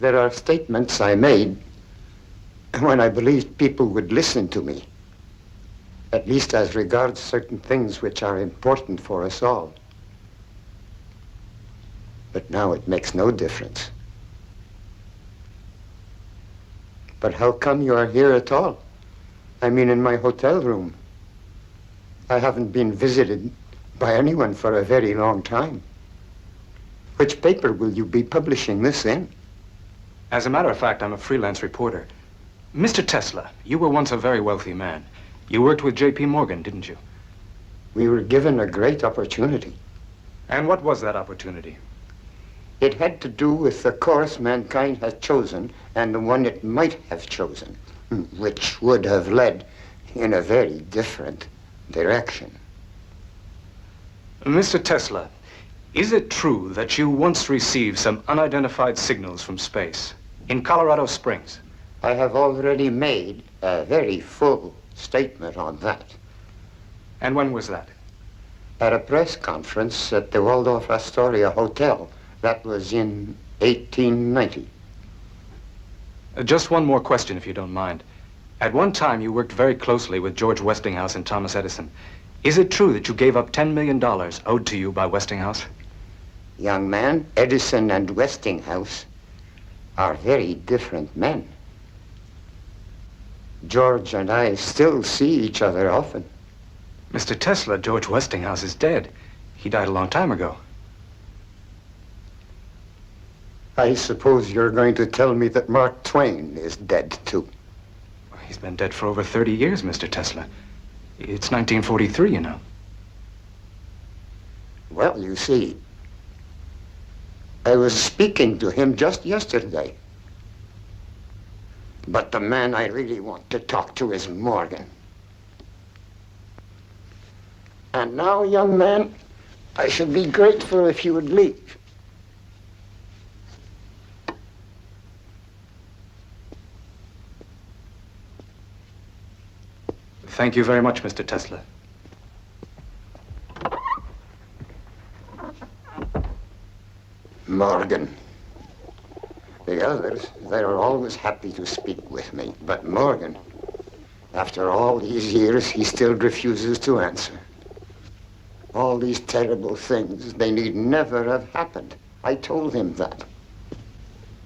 There are statements I made when I believed people would listen to me, at least as regards certain things which are important for us all. But now it makes no difference. But how come you are here at all? I mean, in my hotel room. I haven't been visited by anyone for a very long time. Which paper will you be publishing this in? As a matter of fact, I'm a freelance reporter. Mr. Tesla, you were once a very wealthy man. You worked with J.P. Morgan, didn't you? We were given a great opportunity. And what was that opportunity? It had to do with the course mankind has chosen and the one it might have chosen, which would have led in a very different direction. Mr. Tesla, is it true that you once received some unidentified signals from space in Colorado Springs? I have already made a very full statement on that. And when was that? At a press conference at the Waldorf Astoria Hotel. That was in 1890. Just one more question, if you don't mind. At one time, you worked very closely with George Westinghouse and Thomas Edison. Is it true that you gave up $10 million owed to you by Westinghouse? Young man, Edison and Westinghouse are very different men. George and I still see each other often. Mr. Tesla, George Westinghouse is dead. He died a long time ago. I suppose you're going to tell me that Mark Twain is dead, too. He's been dead for over 30 years, Mr. Tesla. It's 1943, you know. Well, you see, I was speaking to him just yesterday. But the man I really want to talk to is Morgan. And now, young man, I should be grateful if you would leave. Thank you very much, Mr. Tesla. Morgan. The others, they are always happy to speak with me. But Morgan, after all these years, he still refuses to answer. All these terrible things, they need never have happened. I told him that.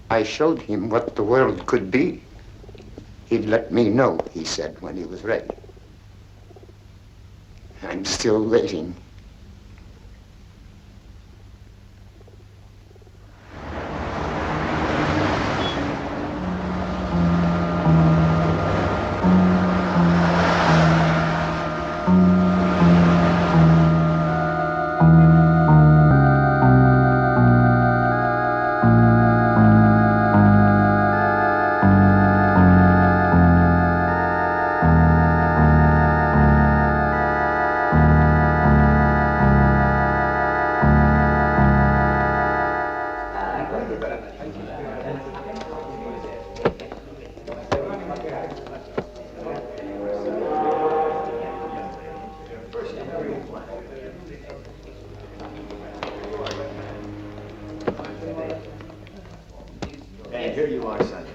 I showed him what the world could be. He'd let me know, he said, when he was ready. I'm still waiting. And here you are, son.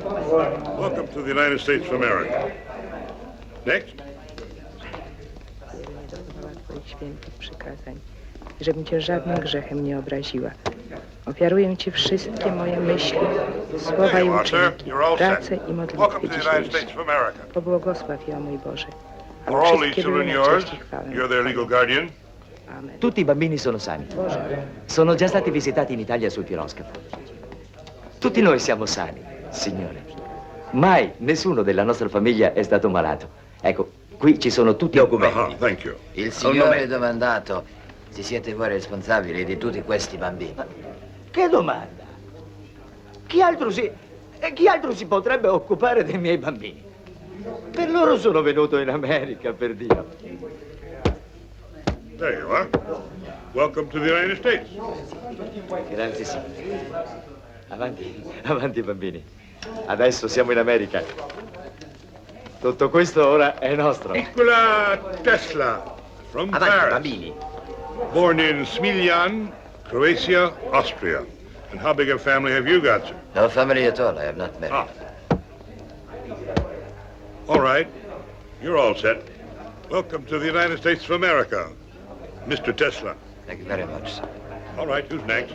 Welcome to the United States of America. Next. Twoich świętych przykazań, żebym Cię żadnym grzechem nie obraziła. Ofiaruję Ci wszystkie moje myśli, słowa i uczynki, pracę i modlitwy dzisiejsze. Pobłogosław je, o mój Boże. Are all these children yours? You're their legal guardian? Amen. Tutti i bambini sono sani. Boże, Sono già stati visitati in Italia sul piroscafo. Tutti noi siamo sani, Signore. Mai nessuno della nostra famiglia è stato malato. Ecco, qui ci sono tutti i documenti. Thank you. Il signore domandato se siete voi responsabili di tutti questi bambini. Che domanda? Chi altro si potrebbe occupare dei miei bambini? Per loro sono venuto in America, per Dio. There you are. Welcome to the United States. Grazie, signore. Avanti, avanti, bambini. Adesso siamo in America. Tutto questo ora è nostro. Nikola Tesla from Avanti, Paris. bambini. Born in Smiljan, Croatia, Austria. And how big a family have you got, sir? No family at all. I have not married. All right. You're all set. Welcome to the United States of America, Mr. Tesla. Thank you very much, sir. All right, who's next?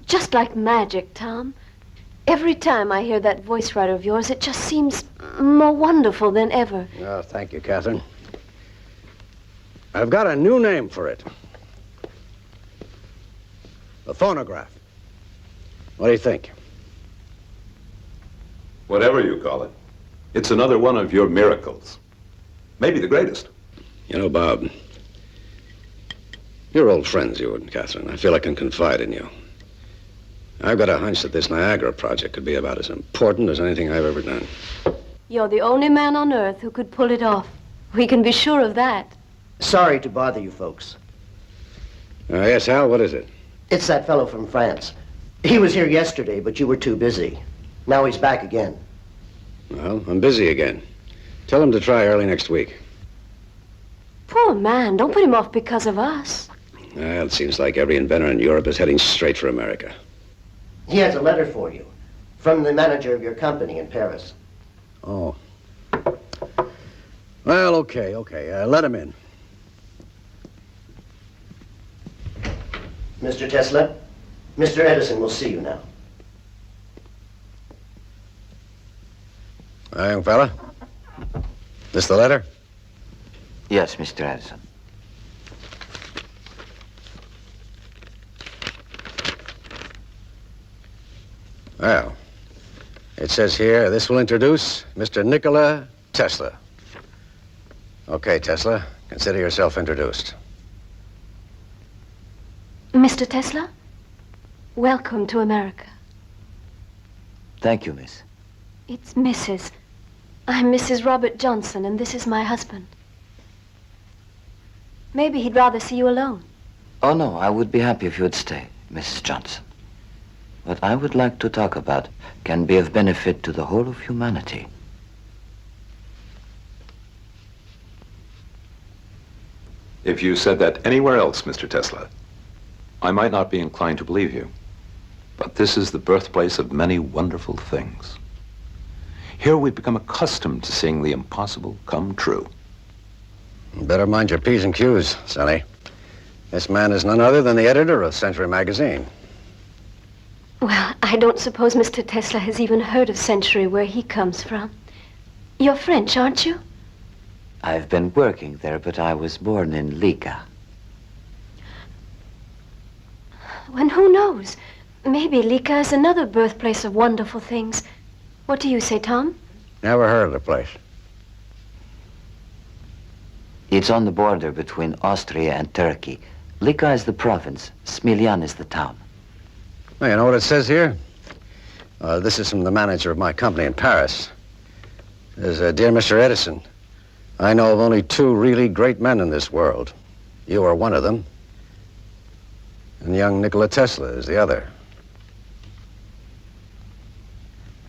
Just like magic, Tom. Every time I hear that voice writer of yours, it just seems more wonderful than ever. Oh, thank you, Catherine. I've got a new name for it. The phonograph. What do you think? Whatever you call it, it's another one of your miracles. Maybe the greatest. You know, Bob, you're old friends, you and Catherine. I feel I can confide in you. I've got a hunch that this Niagara project could be about as important as anything I've ever done. You're the only man on Earth who could pull it off. We can be sure of that. Sorry to bother you folks. Yes, Al, what is it? It's that fellow from France. He was here yesterday, but you were too busy. Now he's back again. Well, I'm busy again. Tell him to try early next week. Poor man. Don't put him off because of us. Well, it seems like every inventor in Europe is heading straight for America. He has a letter for you From the manager of your company in Paris. Oh. Well, okay. Let him in. Mr. Tesla, Mr. Edison will see you now. Hi, young fella. This the letter? Yes, Mr. Edison. Well, it says here, this will introduce Mr. Nikola Tesla. Okay, Tesla, consider yourself introduced. Mr. Tesla, welcome to America. Thank you, miss. It's Mrs. I'm Mrs. Robert Johnson, and this is my husband. Maybe he'd rather see you alone. Oh, no, I would be happy if you would stay, Mrs. Johnson. What I would like to talk about can be of benefit to the whole of humanity. If you said that anywhere else, Mr. Tesla, I might not be inclined to believe you. But this is the birthplace of many wonderful things. Here we've become accustomed to seeing the impossible come true. You better mind your P's and Q's, Sonny. This man is none other than the editor of Century magazine. Well, I don't suppose Mr. Tesla has even heard of Century, where he comes from. You're French, aren't you? I've been working there, but I was born in Liga. And who knows? Maybe Liga is another birthplace of wonderful things. What do you say, Tom? Never heard of the place. It's on the border between Austria and Turkey. Liga is the province. Smiljan is the town. Well, you know what it says here? This is from the manager of my company in Paris. It says, Dear Mr. Edison, I know of only two really great men in this world. You are one of them, and young Nikola Tesla is the other.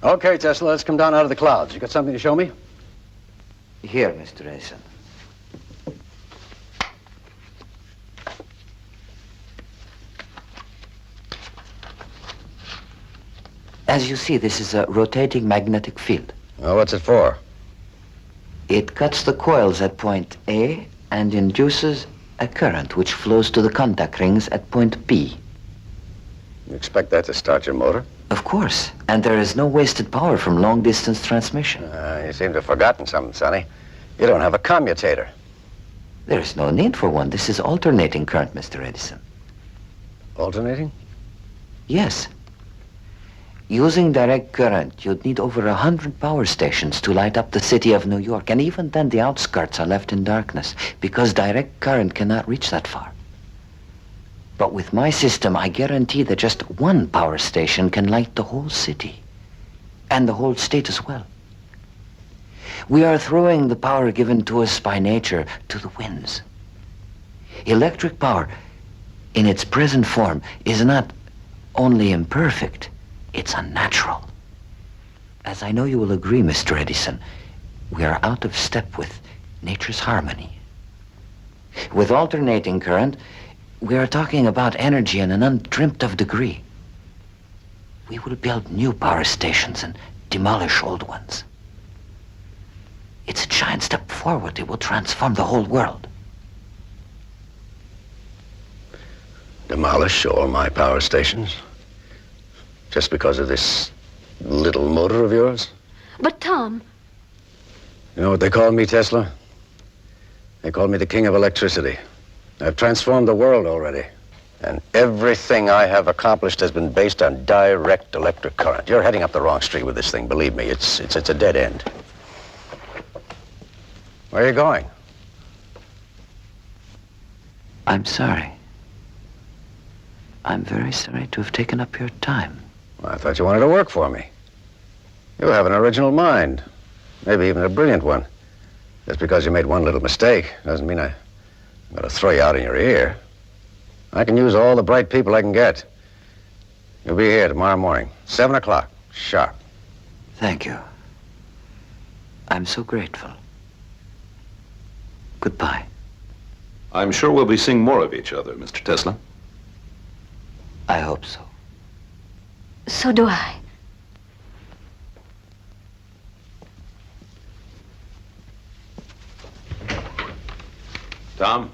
Okay, Tesla, let's come down out of the clouds. You got something to show me? Here, Mr. Edison. As you see, this is a rotating magnetic field. Well, what's it for? It cuts the coils at point A and induces a current which flows to the contact rings at point B. You expect that to start your motor? Of course. And there is no wasted power from long-distance transmission. You seem to have forgotten something, Sonny. You don't have a commutator. There is no need for one. This is alternating current, Mr. Edison. Alternating? Yes. Using direct current, you'd need over 100 power stations to light up the city of New York. And even then, the outskirts are left in darkness because direct current cannot reach that far. But with my system, I guarantee that just one power station can light the whole city and the whole state as well. We are throwing the power given to us by nature to the winds. Electric power, in its present form, is not only imperfect, it's unnatural. As I know you will agree, Mr. Edison, we are out of step with nature's harmony. With alternating current, we are talking about energy in an undreamt of degree. We will build new power stations and demolish old ones. It's a giant step forward. It will transform the whole world. Demolish all my power stations? Just because of this little motor of yours? But, Tom... You know what they call me, Tesla? They call me the king of electricity. I've transformed the world already. And everything I have accomplished has been based on direct electric current. You're heading up the wrong street with this thing, believe me. It's a dead end. Where are you going? I'm sorry. I'm very sorry to have taken up your time. Well, I thought you wanted to work for me. You have an original mind. Maybe even a brilliant one. Just because you made one little mistake doesn't mean I'm going to throw you out in your ear. I can use all the bright people I can get. You'll be here tomorrow morning, 7 o'clock, sharp. Thank you. I'm so grateful. Goodbye. I'm sure we'll be seeing more of each other, Mr. Tesla. I hope so. So do I. Tom,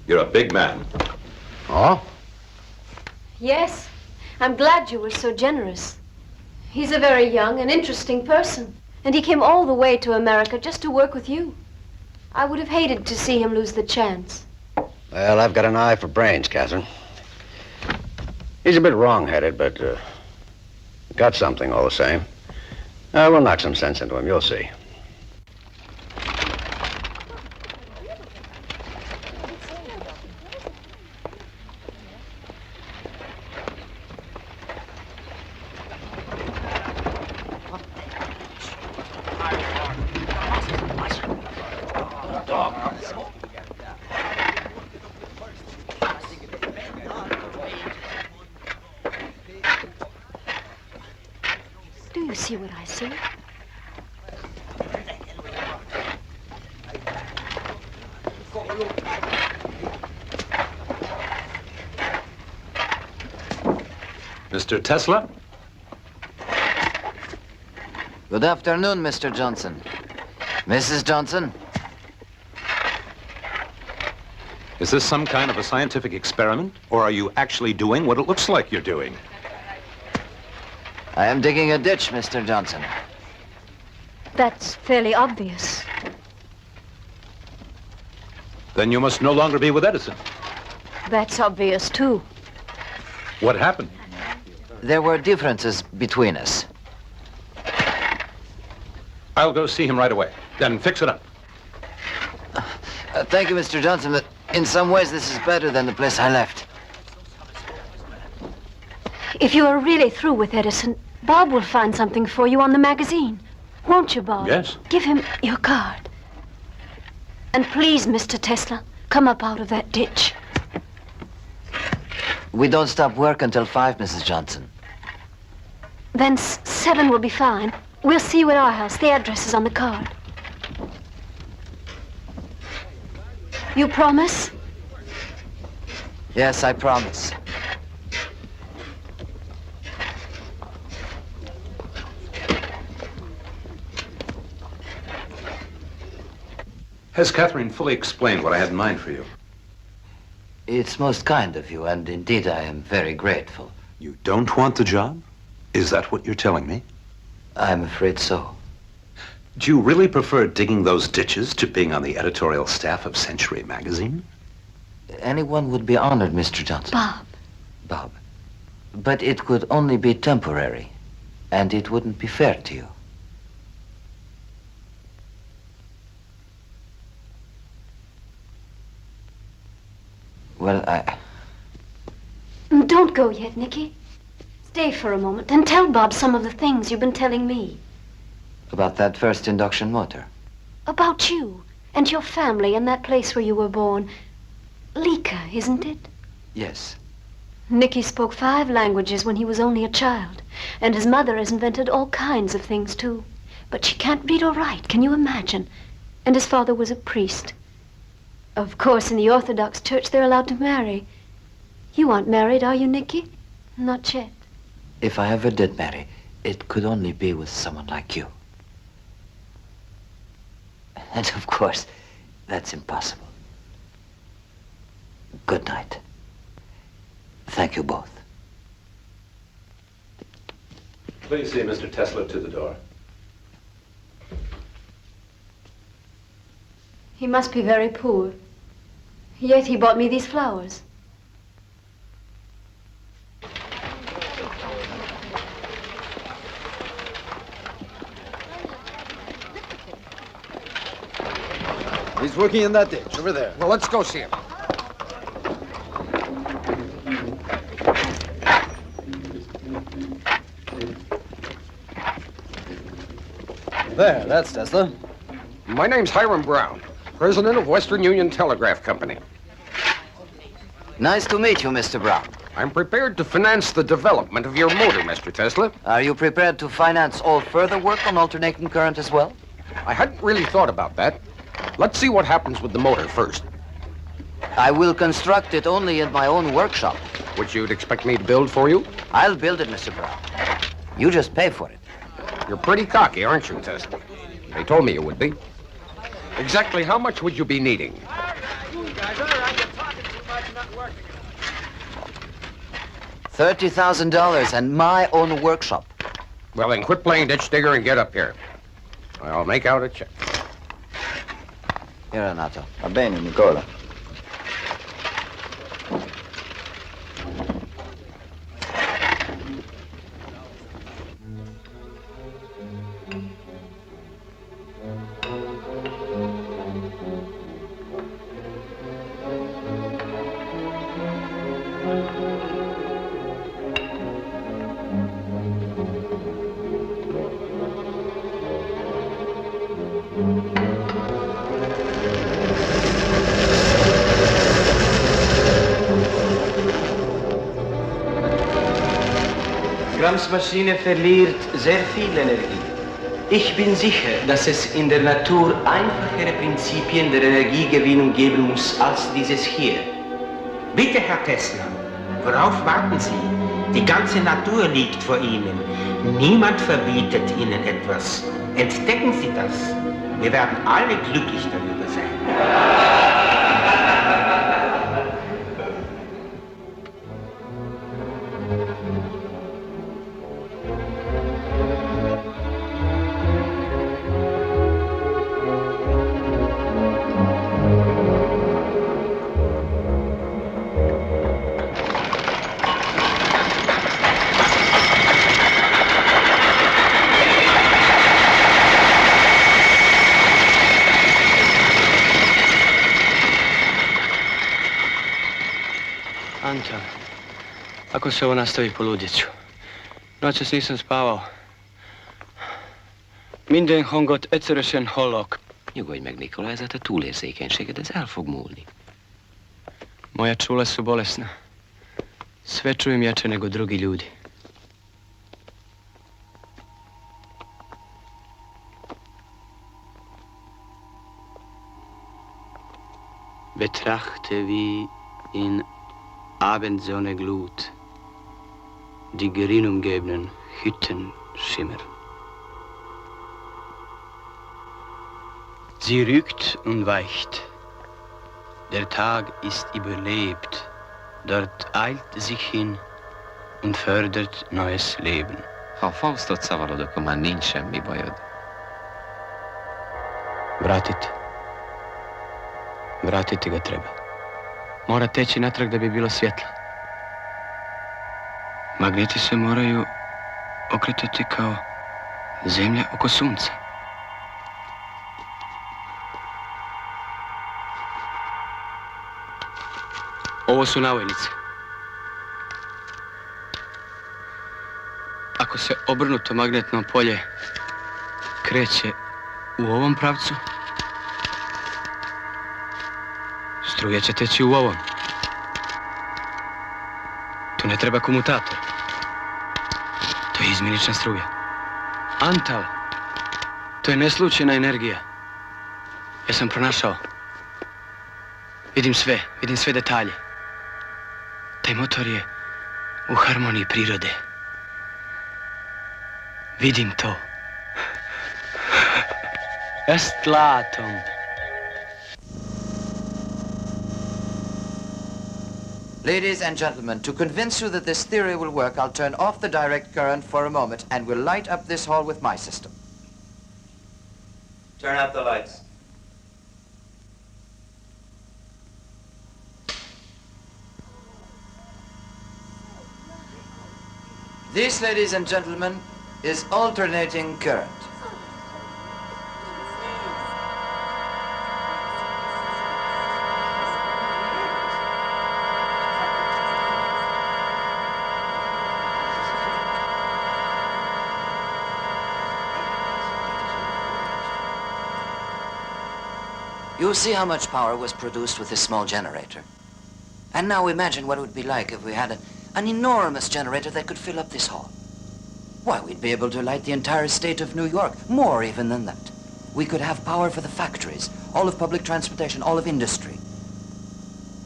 you're a big man. Oh? Yes, I'm glad you were so generous. He's a very young and interesting person, and he came all the way to America just to work with you. I would have hated to see him lose the chance. Well, I've got an eye for brains, Catherine. He's a bit wrong-headed, but got something all the same. We'll knock some sense into him, you'll see. Do you see what I see? Mr. Tesla? Good afternoon, Mr. Johnson. Mrs. Johnson? Is this some kind of a scientific experiment, or are you actually doing what it looks like you're doing? I am digging a ditch, Mr. Johnson. That's fairly obvious. Then you must no longer be with Edison. That's obvious, too. What happened? There were differences between us. I'll go see him right away. Then fix it up. Thank you, Mr. Johnson, but in some ways this is better than the place I left. If you are really through with Edison, Bob will find something for you on the magazine. Won't you, Bob? Yes. Give him your card. And please, Mr. Tesla, come up out of that ditch. We don't stop work until 5, Mrs. Johnson. Then 7 will be fine. We'll see you at our house. The address is on the card. You promise? Yes, I promise. Has Catherine fully explained what I had in mind for you? It's most kind of you, and indeed I am very grateful. You don't want the job? Is that what you're telling me? I'm afraid so. Do you really prefer digging those ditches to being on the editorial staff of Century magazine? Anyone would be honored, Mr. Johnson. Bob. Bob. But it could only be temporary, and it wouldn't be fair to you. Well, Don't go yet, Nicky. Stay for a moment and tell Bob some of the things you've been telling me. About that first induction motor. About you and your family and that place where you were born. Lika, isn't it? Yes. Nicky spoke 5 languages when he was only a child. And his mother has invented all kinds of things, too. But she can't read or write, can you imagine? And his father was a priest. Of course, in the Orthodox Church, they're allowed to marry. You aren't married, are you, Nicky? Not yet. If I ever did marry, it could only be with someone like you. And of course, that's impossible. Good night. Thank you both. Please see Mr. Tesla to the door. He must be very poor. Yet he bought me these flowers. He's working in that ditch, over there. Well, let's go see him. There, that's Tesla. My name's Hiram Brown, president of Western Union Telegraph Company. Nice to meet you, Mr. Brown. I'm prepared to finance the development of your motor, Mr. Tesla. Are you prepared to finance all further work on alternating current as well? I hadn't really thought about that. Let's see what happens with the motor first. I will construct it only in my own workshop. Which you'd expect me to build for you? I'll build it, Mr. Brown. You just pay for it. You're pretty cocky, aren't you, Tesla? They told me you would be. Exactly how much would you be needing? That's all right. You're talking too much, not working enough. $30,000 and my own workshop. Well, then quit playing ditch digger and get up here. I'll make out a check. Here, Renato. Va bene, Nicola. Grams Maschine verliert sehr viel Energie. Ich bin sicher, dass es in der Natur einfachere Prinzipien der Energiegewinnung geben muss als dieses hier. Bitte, Herr Tesla, worauf warten Sie? Die ganze Natur liegt vor Ihnen. Niemand verbietet Ihnen etwas. Entdecken Sie das. Wir werden alle glücklich darüber sein. Anta, ako se ovo nastavi, poludjet ću. Noćas nisam spavao. Minden hangot egyszerűen hallok. Nyugodj meg, Nikola, ez a te túlérzékenységed, ez el fog múlni. Moja čula su bolesna. Sve čujem jače nego drugi ljudi. Betrachte wie in Abendsonne Glut die gerinnumgebenen Hütten schimmern. Sie rückt und weicht. Der Tag ist überlebt. Dort eilt sich hin und fördert neues Leben. Ha Faustot szavarod, akkor már nincs semmi bajod. Vratiti ga treba. Mora teći natrag da bi bilo svjetlo. Magneti se moraju okretati kao zemlja oko sunca. Ovo su navojnice. Ako se obrnuto magnetno polje kreće u ovom pravcu, struja će teći u ovom. Tu ne treba komutator. To je izmjenična struja. Antal, to je neslučajna energija. Ja sam pronašao. Vidim sve detalje. Taj motor je u harmoniji prirode. Vidim to. Est latom. Ladies and gentlemen, to convince you that this theory will work, I'll turn off the direct current for a moment and we'll light up this hall with my system. Turn out the lights. This, ladies and gentlemen, is alternating current. You see how much power was produced with this small generator. And now imagine what it would be like if we had an enormous generator that could fill up this hall. Why, we'd be able to light the entire state of New York, more even than that. We could have power for the factories, all of public transportation, all of industry.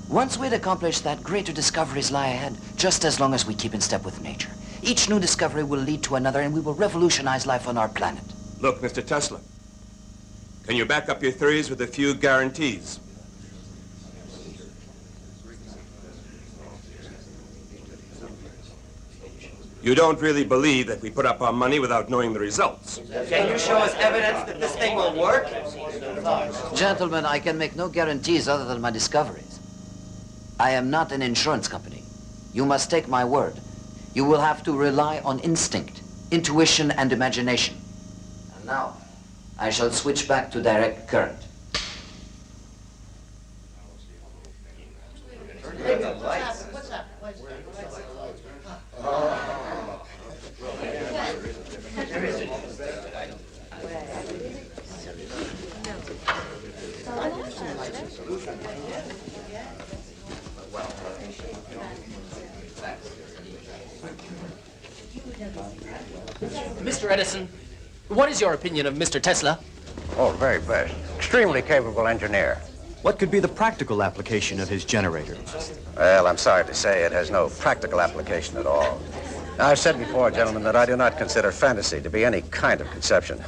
Once we'd accomplished that, greater discoveries lie ahead, just as long as we keep in step with nature. Each new discovery will lead to another, and we will revolutionize life on our planet. Look, Mr. Tesla, can you back up your theories with a few guarantees? You don't really believe that we put up our money without knowing the results. Can you show us evidence that this thing will work? Gentlemen, I can make no guarantees other than my discoveries. I am not an insurance company. You must take my word. You will have to rely on instinct, intuition, and imagination. And now, I shall switch back to direct current. Mr. Edison, what is your opinion of Mr. Tesla? Oh, very best. Extremely capable engineer. What could be the practical application of his generator? Well, I'm sorry to say it has no practical application at all. Now, I've said before, gentlemen, that I do not consider fantasy to be any kind of conception,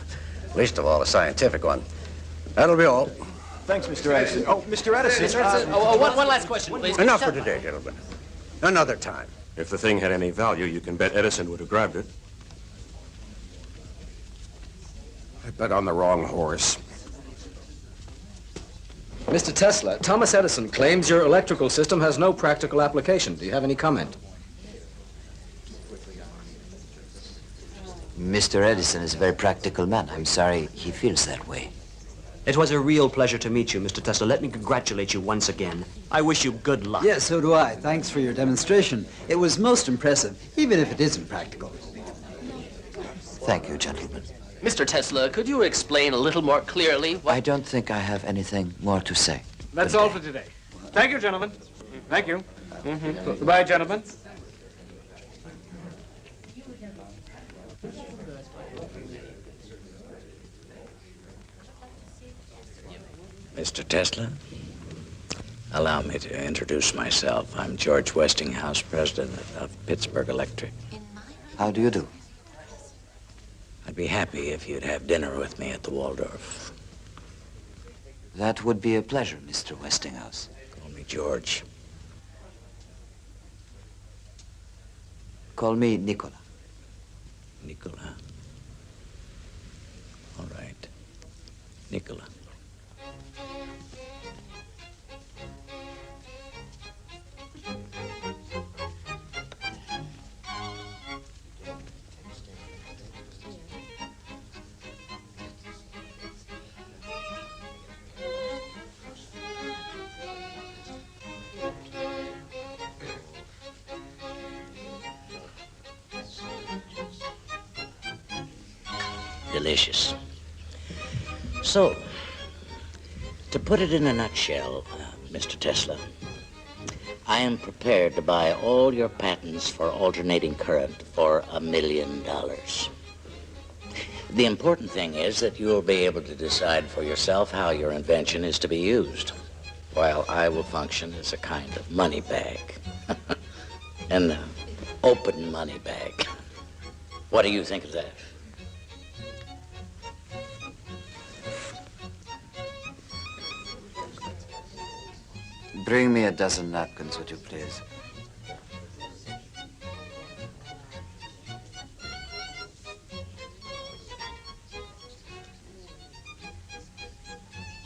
least of all a scientific one. That'll be all. Thanks, Mr. Edison. Oh, Mr. Edison. Mr. Edison, one last question, please. Enough for today, gentlemen. Another time. If the thing had any value, you can bet Edison would have grabbed it. I bet on the wrong horse. Mr. Tesla, Thomas Edison claims your electrical system has no practical application. Do you have any comment? Mr. Edison is a very practical man. I'm sorry he feels that way. It was a real pleasure to meet you, Mr. Tesla. Let me congratulate you once again. I wish you good luck. Yes, so do I. Thanks for your demonstration. It was most impressive, even if it isn't practical. Thank you, gentlemen. Mr. Tesla, could you explain a little more clearly what... I don't think I have anything more to say. That's all for today. Thank you, gentlemen. Thank you. Goodbye, gentlemen. Mr. Tesla, allow me to introduce myself. I'm George Westinghouse, president of Pittsburgh Electric. How do you do? I'd be happy if you'd have dinner with me at the Waldorf. That would be a pleasure, Mr. Westinghouse. Call me George. Call me Nikola. Nikola? All right. Nikola. Delicious. So, to put it in a nutshell, Mr. Tesla, I am prepared to buy all your patents for alternating current for $1 million. The important thing is that you'll be able to decide for yourself how your invention is to be used, while I will function as a kind of money bag. An open money bag. What do you think of that? Bring me a dozen napkins, would you please?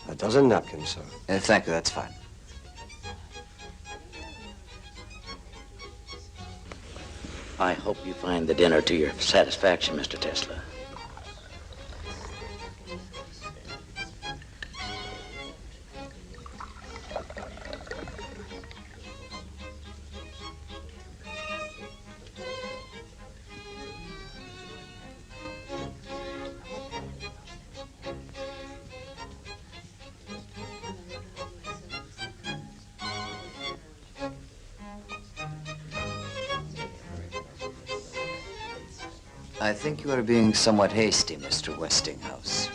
A dozen napkins, sir. Thank you, that's fine. I hope you find the dinner to your satisfaction, Mr. Tesla. I think you are being somewhat hasty, Mr. Westinghouse.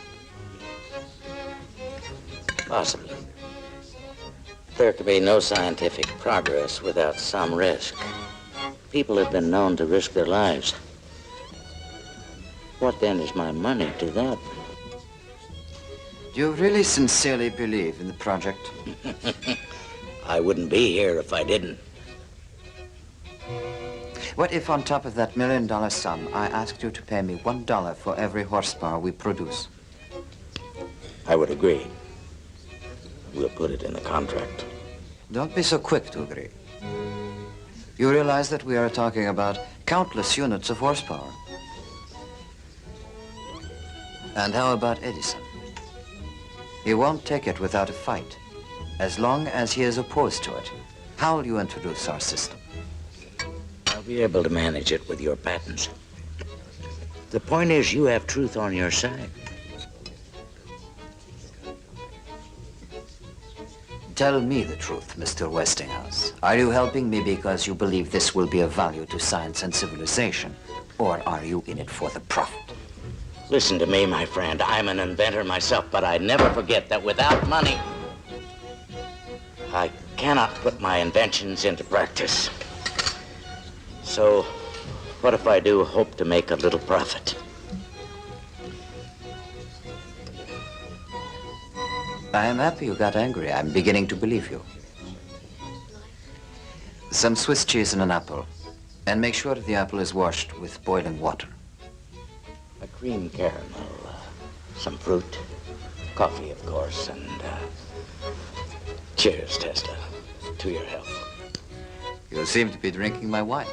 Possibly. There can be no scientific progress without some risk. People have been known to risk their lives. What then is my money to that? Do you really sincerely believe in the project? I wouldn't be here if I didn't. What if on top of that $1 million sum, I asked you to pay me $1 for every horsepower we produce? I would agree. We'll put it in the contract. Don't be so quick to agree. You realize that we are talking about countless units of horsepower. And how about Edison? He won't take it without a fight, as long as he is opposed to it. How will you introduce our system? I'll be able to manage it with your patents. The point is, you have truth on your side. Tell me the truth, Mr. Westinghouse. Are you helping me because you believe this will be of value to science and civilization? Or are you in it for the profit? Listen to me, my friend. I'm an inventor myself, but I never forget that without money, I cannot put my inventions into practice. So, what if I do hope to make a little profit? I am happy you got angry. I'm beginning to believe you. Some Swiss cheese and an apple. And make sure the apple is washed with boiling water. A cream caramel, some fruit, coffee, of course, and cheers, Tesla, to your health. You seem to be drinking my wine.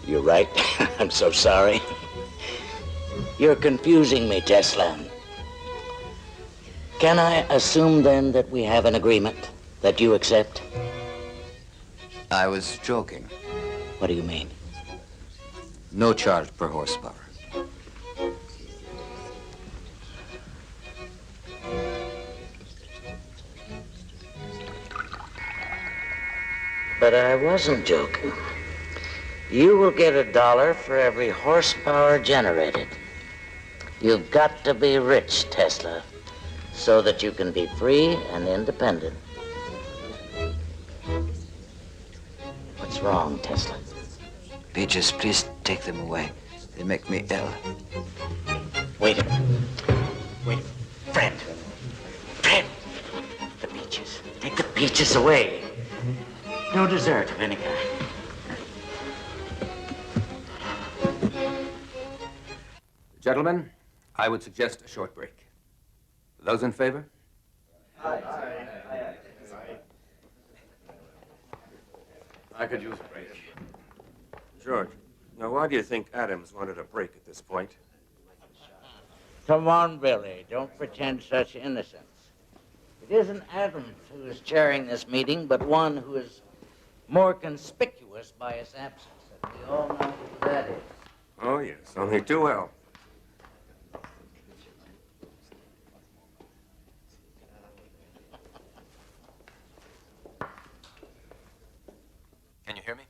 You're right. I'm so sorry. You're confusing me, Tesla. Can I assume, then, that we have an agreement that you accept? I was joking. What do you mean? No charge per horsepower. But I wasn't joking. You will get $1 for every horsepower generated. You've got to be rich, Tesla, so that you can be free and independent. What's wrong, Tesla? Peaches, please take them away. They make me ill. Wait a minute. Wait. Fred. Fred. The peaches. Take the peaches away. No dessert of any kind. Gentlemen, I would suggest a short break. Those in favor? Aye. I could use a break. George, now why do you think Adams wanted a break at this point? Come on, Billy. Don't pretend such innocence. It isn't Adams who is chairing this meeting, but one who is more conspicuous by his absence. And we all know who that is. Oh, yes, only too well. Can you hear me?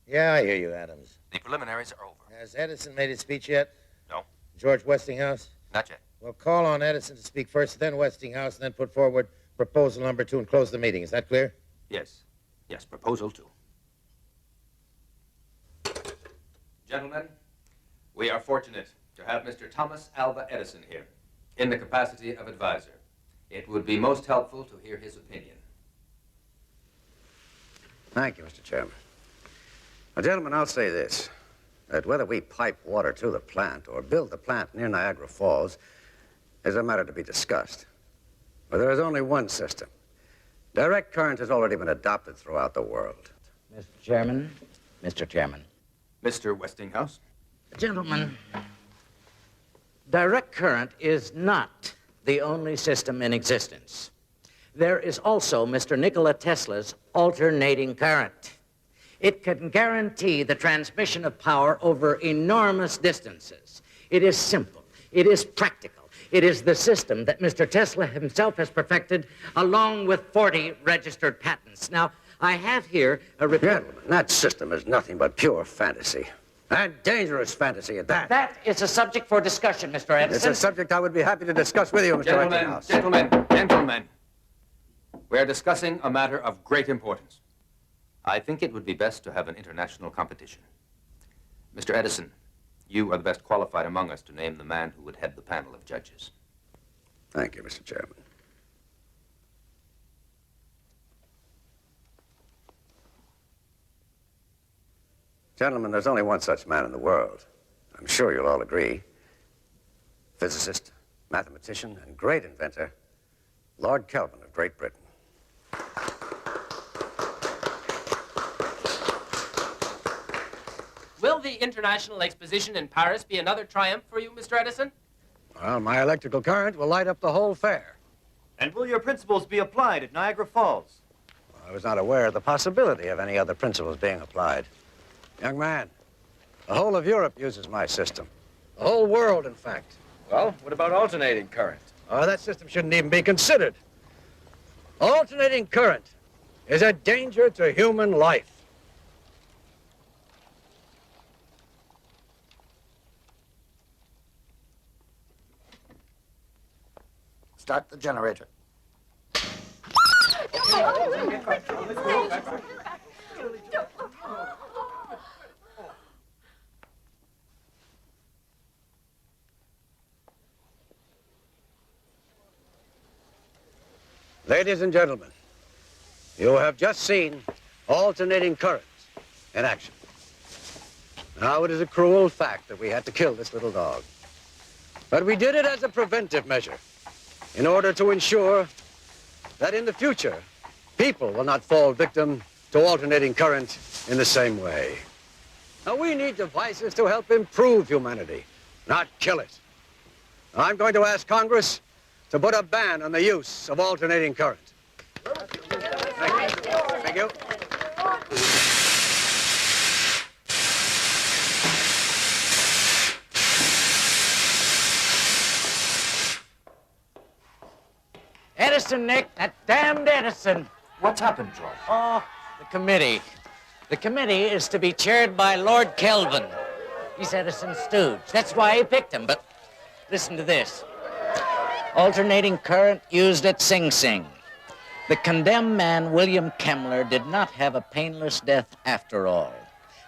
Yeah, I hear you, Adams. The preliminaries are over. Has Edison made his speech yet? No. George Westinghouse? Not yet. Well, call on Edison to speak first, then Westinghouse, and then put forward proposal number 2 and close the meeting. Is that clear? Yes. Yes, proposal 2. Gentlemen, we are fortunate to have Mr. Thomas Alva Edison here in the capacity of advisor. It would be most helpful to hear his opinion. Thank you, Mr. Chairman. Now, gentlemen, I'll say this, that whether we pipe water to the plant or build the plant near Niagara Falls is a matter to be discussed. But there is only one system. Direct current has already been adopted throughout the world. Mr. Chairman. Mr. Westinghouse. Gentlemen, direct current is not the only system in existence. There is also Mr. Nikola Tesla's alternating current. It can guarantee the transmission of power over enormous distances. It is simple. It is practical. It is the system that Mr. Tesla himself has perfected, along with 40 registered patents. Now, I have here a report. Gentlemen, that system is nothing but pure fantasy. And dangerous fantasy at that. That is a subject for discussion, Mr. Edison. It's a subject I would be happy to discuss with you, Mr. Westinghouse. Gentlemen. We're discussing a matter of great importance. I think it would be best to have an international competition. Mr. Edison, you are the best qualified among us to name the man who would head the panel of judges. Thank you, Mr. Chairman. Gentlemen, there's only one such man in the world. I'm sure you'll all agree. Physicist, mathematician, and great inventor, Lord Kelvin of Great Britain. Will the International Exposition in Paris be another triumph for you, Mr. Edison? Well, my electrical current will light up the whole fair. And will your principles be applied at Niagara Falls? I was not aware of the possibility of any other principles being applied. Young man, the whole of Europe uses my system. The whole world, in fact. Well, what about alternating current? Oh, that system shouldn't even be considered. Alternating current is a danger to human life. Start the generator. Ladies and gentlemen, you have just seen alternating currents in action. Now, it is a cruel fact that we had to kill this little dog. But we did it as a preventive measure in order to ensure that in the future, people will not fall victim to alternating current in the same way. Now, we need devices to help improve humanity, not kill it. I'm going to ask Congress to put a ban on the use of alternating current. Thank you. Thank you. Edison, Nick, that damned Edison. What's happened, George? Oh, the committee. The committee is to be chaired by Lord Kelvin. He's Edison's stooge. That's why he picked him, but listen to this. Alternating current used at Sing Sing. The condemned man, William Kemmler, did not have a painless death after all.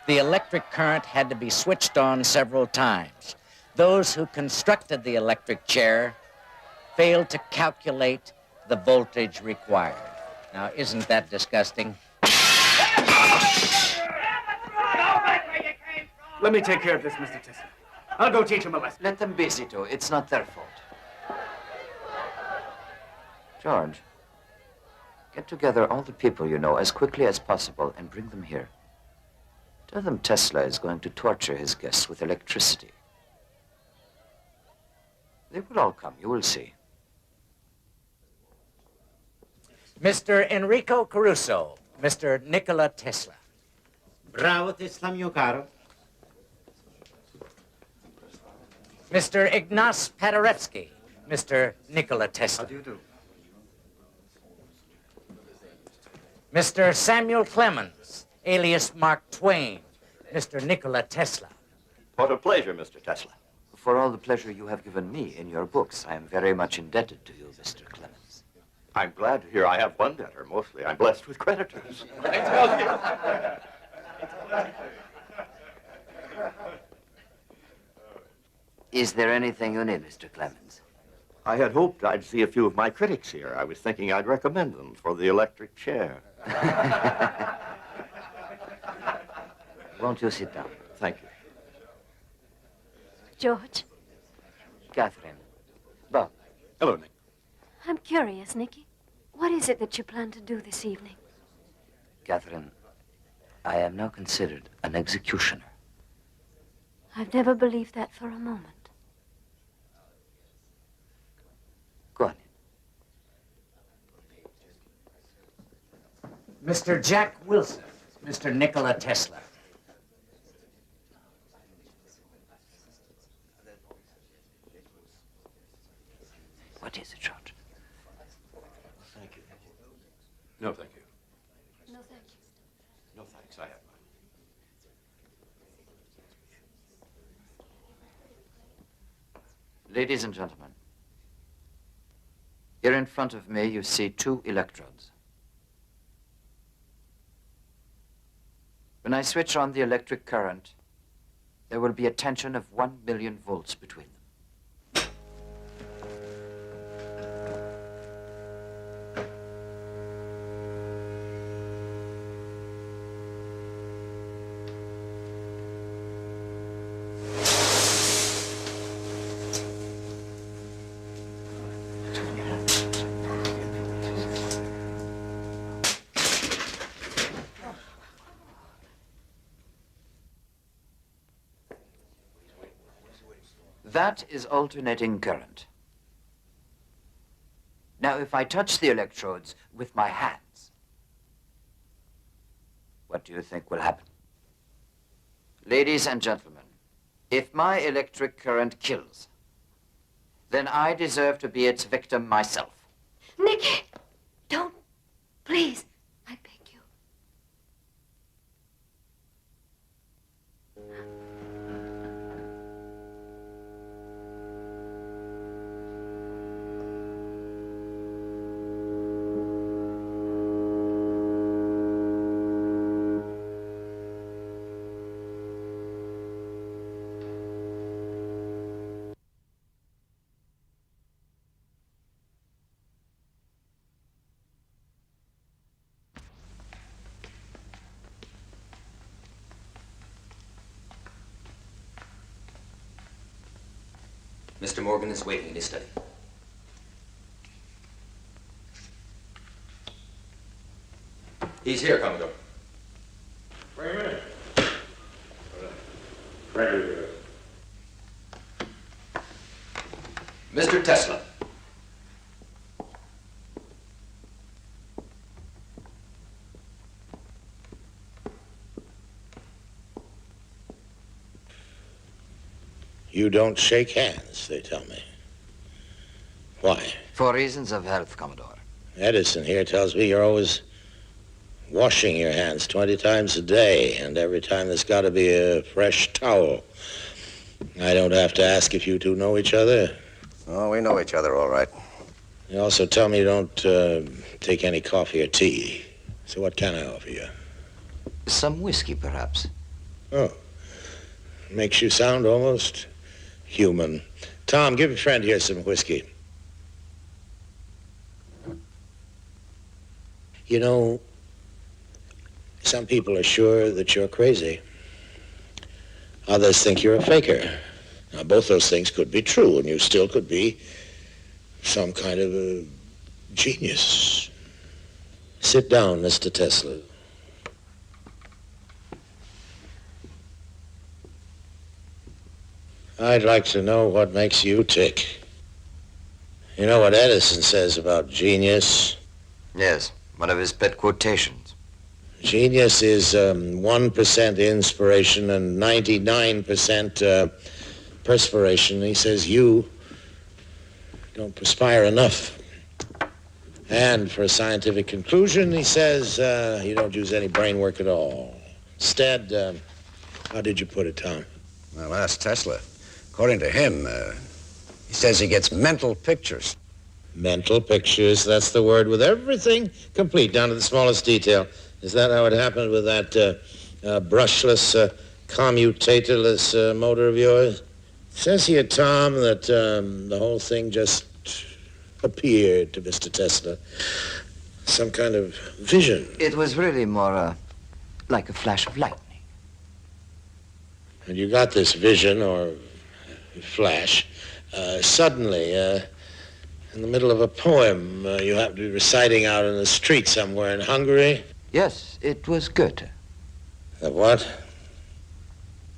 The electric current had to be switched on several times. Those who constructed the electric chair failed to calculate the voltage required. Now, isn't that disgusting? Let me take care of this, Mr. Tesla. I'll go teach him a lesson. Let them be, Zito. It's not their fault. George, get together all the people you know as quickly as possible and bring them here. Tell them Tesla is going to torture his guests with electricity. They will all come, you will see. Mr. Enrico Caruso, Mr. Nikola Tesla. Bravo, Tesla, mio caro. Mr. Ignace Paderewski, Mr. Nikola Tesla. How do you do? Mr. Samuel Clemens, alias Mark Twain, Mr. Nikola Tesla. What a pleasure, Mr. Tesla. For all the pleasure you have given me in your books, I am very much indebted to you, Mr. Clemens. I'm glad to hear I have one debtor. Mostly, I'm blessed with creditors. I tell you. Is there anything you need, Mr. Clemens? I had hoped I'd see a few of my critics here. I was thinking I'd recommend them for the electric chair. Won't you sit down? Thank you. George, Catherine. Bob. Hello, Nick. I'm curious, Nicky. What is it that you plan to do this evening? Catherine, I am now considered an executioner. I've never believed that for a moment. Go on. Mr. Jack Wilson, Mr. Nikola Tesla. What is it, George? Thank you. No, thank you. No, thank you. No, thanks. I have mine. Ladies and gentlemen, here in front of me you see 2 electrodes. When I switch on the electric current, there will be a tension of 1 million volts between them. That is alternating current. Now, if I touch the electrodes with my hands, what do you think will happen? Ladies and gentlemen, if my electric current kills, then I deserve to be its victim myself. Nicky, don't. Please, I beg you. Mr. Morgan is waiting in his study. He's here, Commodore. Wait a minute. Mr. Tesla. You don't shake hands, they tell me. Why? For reasons of health, Commodore. Edison here tells me you're always washing your hands 20 times a day, and every time there's got to be a fresh towel. I don't have to ask if you two know each other. Oh, we know each other all right. You also tell me you don't take any coffee or tea. So what can I offer you? Some whiskey, perhaps. Oh. Makes you sound almost human. Tom, give your friend here some whiskey. You know, some people are sure that you're crazy. Others think you're a faker. Now, both those things could be true, and you still could be some kind of a genius. Sit down, Mr. Tesla. I'd like to know what makes you tick. You know what Edison says about genius? Yes, one of his pet quotations. Genius is 1% inspiration and 99% perspiration. He says you don't perspire enough. And for a scientific conclusion, he says you don't use any brain work at all. Instead, how did you put it, Tom? Well, ask Tesla. According to him, he says he gets mental pictures. Mental pictures, that's the word, with everything complete, down to the smallest detail. Is that how it happened with that brushless, commutatorless motor of yours? It says here, Tom, that the whole thing just appeared to Mr. Tesla. Some kind of vision. It was really more like a flash of lightning. And you got this vision, or flash, suddenly, in the middle of a poem you happen to be reciting out in the street somewhere in Hungary? Yes, it was Goethe. What?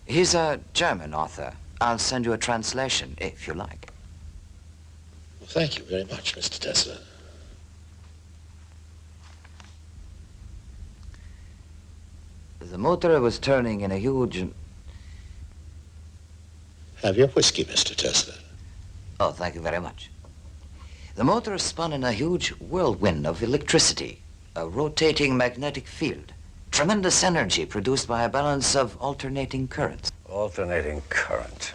He's a German author. I'll send you a translation, if you like. Well, thank you very much, Mr. Tesla. The motor was turning in a huge... Have your whiskey, Mr. Tesla. Oh, thank you very much. The motor spun in a huge whirlwind of electricity, a rotating magnetic field, tremendous energy produced by a balance of alternating currents. Alternating current.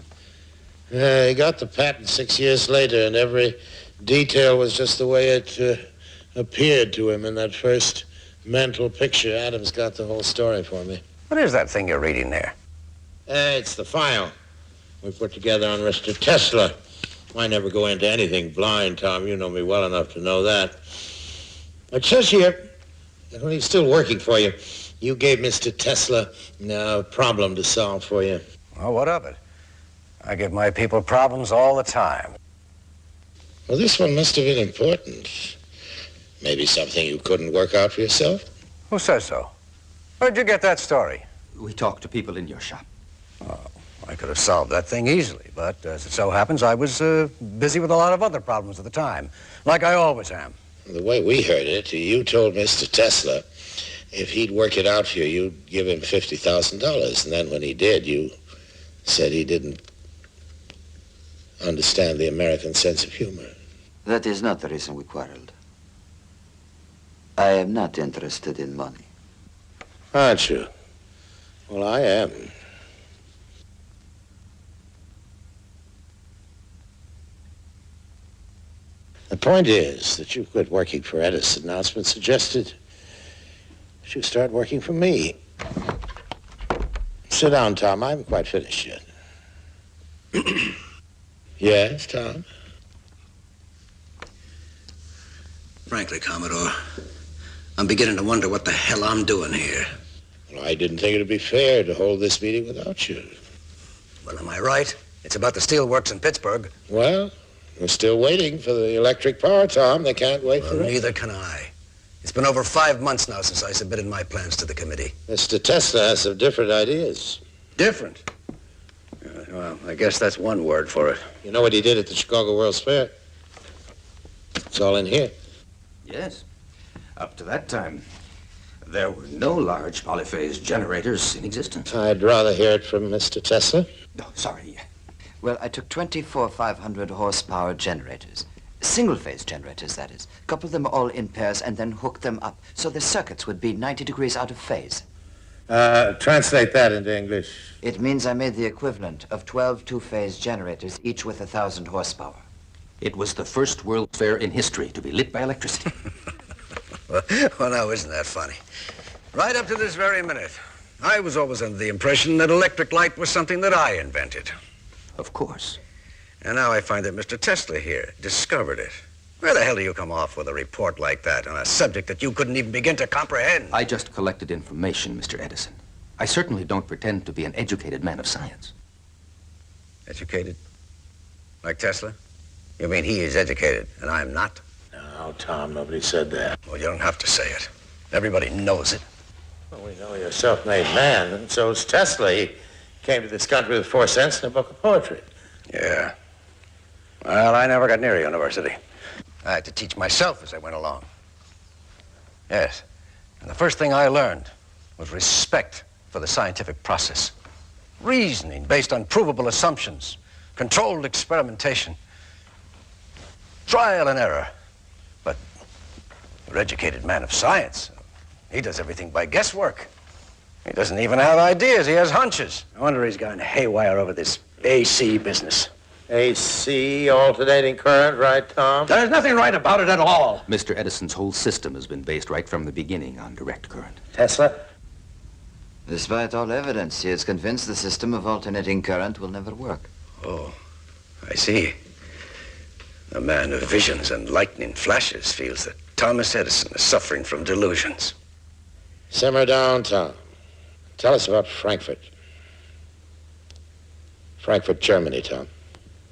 He got the patent 6 years later, and every detail was just the way it appeared to him in that first mental picture. Adam's got the whole story for me. What is that thing you're reading there? It's the file we put together on Mr. Tesla. I never go into anything blind, Tom. You know me well enough to know that. It says here that when he's still working for you, you gave Mr. Tesla a problem to solve for you. Well, what of it? I give my people problems all the time. Well, this one must have been important. Maybe something you couldn't work out for yourself? Who says so? Where'd you get that story? We talk to people in your shop. Oh, I could have solved that thing easily, but as it so happens, I was busy with a lot of other problems at the time, like I always am. The way we heard it, you told Mr. Tesla if he'd work it out for you, you'd give him $50,000. And then when he did, you said he didn't understand the American sense of humor. That is not the reason we quarreled. I am not interested in money. Aren't you? Well, I am. The point is that you quit working for Edison. Now it's been suggested that you start working for me. Sit down, Tom. I haven't quite finished yet. Yes, Tom? Frankly, Commodore, I'm beginning to wonder what the hell I'm doing here. Well, I didn't think it would be fair to hold this meeting without you. Well, am I right? It's about the steelworks in Pittsburgh. Well, we're still waiting for the electric power, Tom. They can't wait for it. Neither can I. It's been over 5 months now since I submitted my plans to the committee. Mr. Tesla has some different ideas. Different? Well, I guess that's one word for it. You know what he did at the Chicago World's Fair? It's all in here. Yes. Up to that time, there were no large polyphase generators in existence. I'd rather hear it from Mr. Tesla. Oh, sorry. Well, I took 24 500 horsepower generators. Single-phase generators, that is. Coupled them all in pairs and then hooked them up so the circuits would be 90 degrees out of phase. Translate that into English. It means I made the equivalent of 12 two-phase generators, each with 1,000 horsepower. It was the first World's Fair in history to be lit by electricity. Well, now, isn't that funny? Right up to this very minute, I was always under the impression that electric light was something that I invented. Of course. And now I find that Mr. Tesla here discovered it. Where the hell do you come off with a report like that on a subject that you couldn't even begin to comprehend? I just collected information, Mr. Edison. I certainly don't pretend to be an educated man of science. Educated? Like Tesla? You mean he is educated and I'm not? No, Tom, nobody said that. Well, you don't have to say it. Everybody knows it. Well, we know you're a self-made man, and so is Tesla. He came to this country with 4 cents and a book of poetry. Yeah. Well, I never got near a university. I had to teach myself as I went along. Yes. And the first thing I learned was respect for the scientific process. Reasoning based on provable assumptions, controlled experimentation, trial and error. But you're an educated man of science. He does everything by guesswork. He doesn't even have ideas. He has hunches. No wonder he's gone haywire over this AC business. AC, alternating current, right, Tom? There's nothing right about it at all. Mr. Edison's whole system has been based right from the beginning on direct current. Tesla? Despite all evidence, he is convinced the system of alternating current will never work. Oh, I see. A man of visions and lightning flashes feels that Thomas Edison is suffering from delusions. Simmer down, Tom. Tell us about Frankfurt. Frankfurt, Germany, Tom.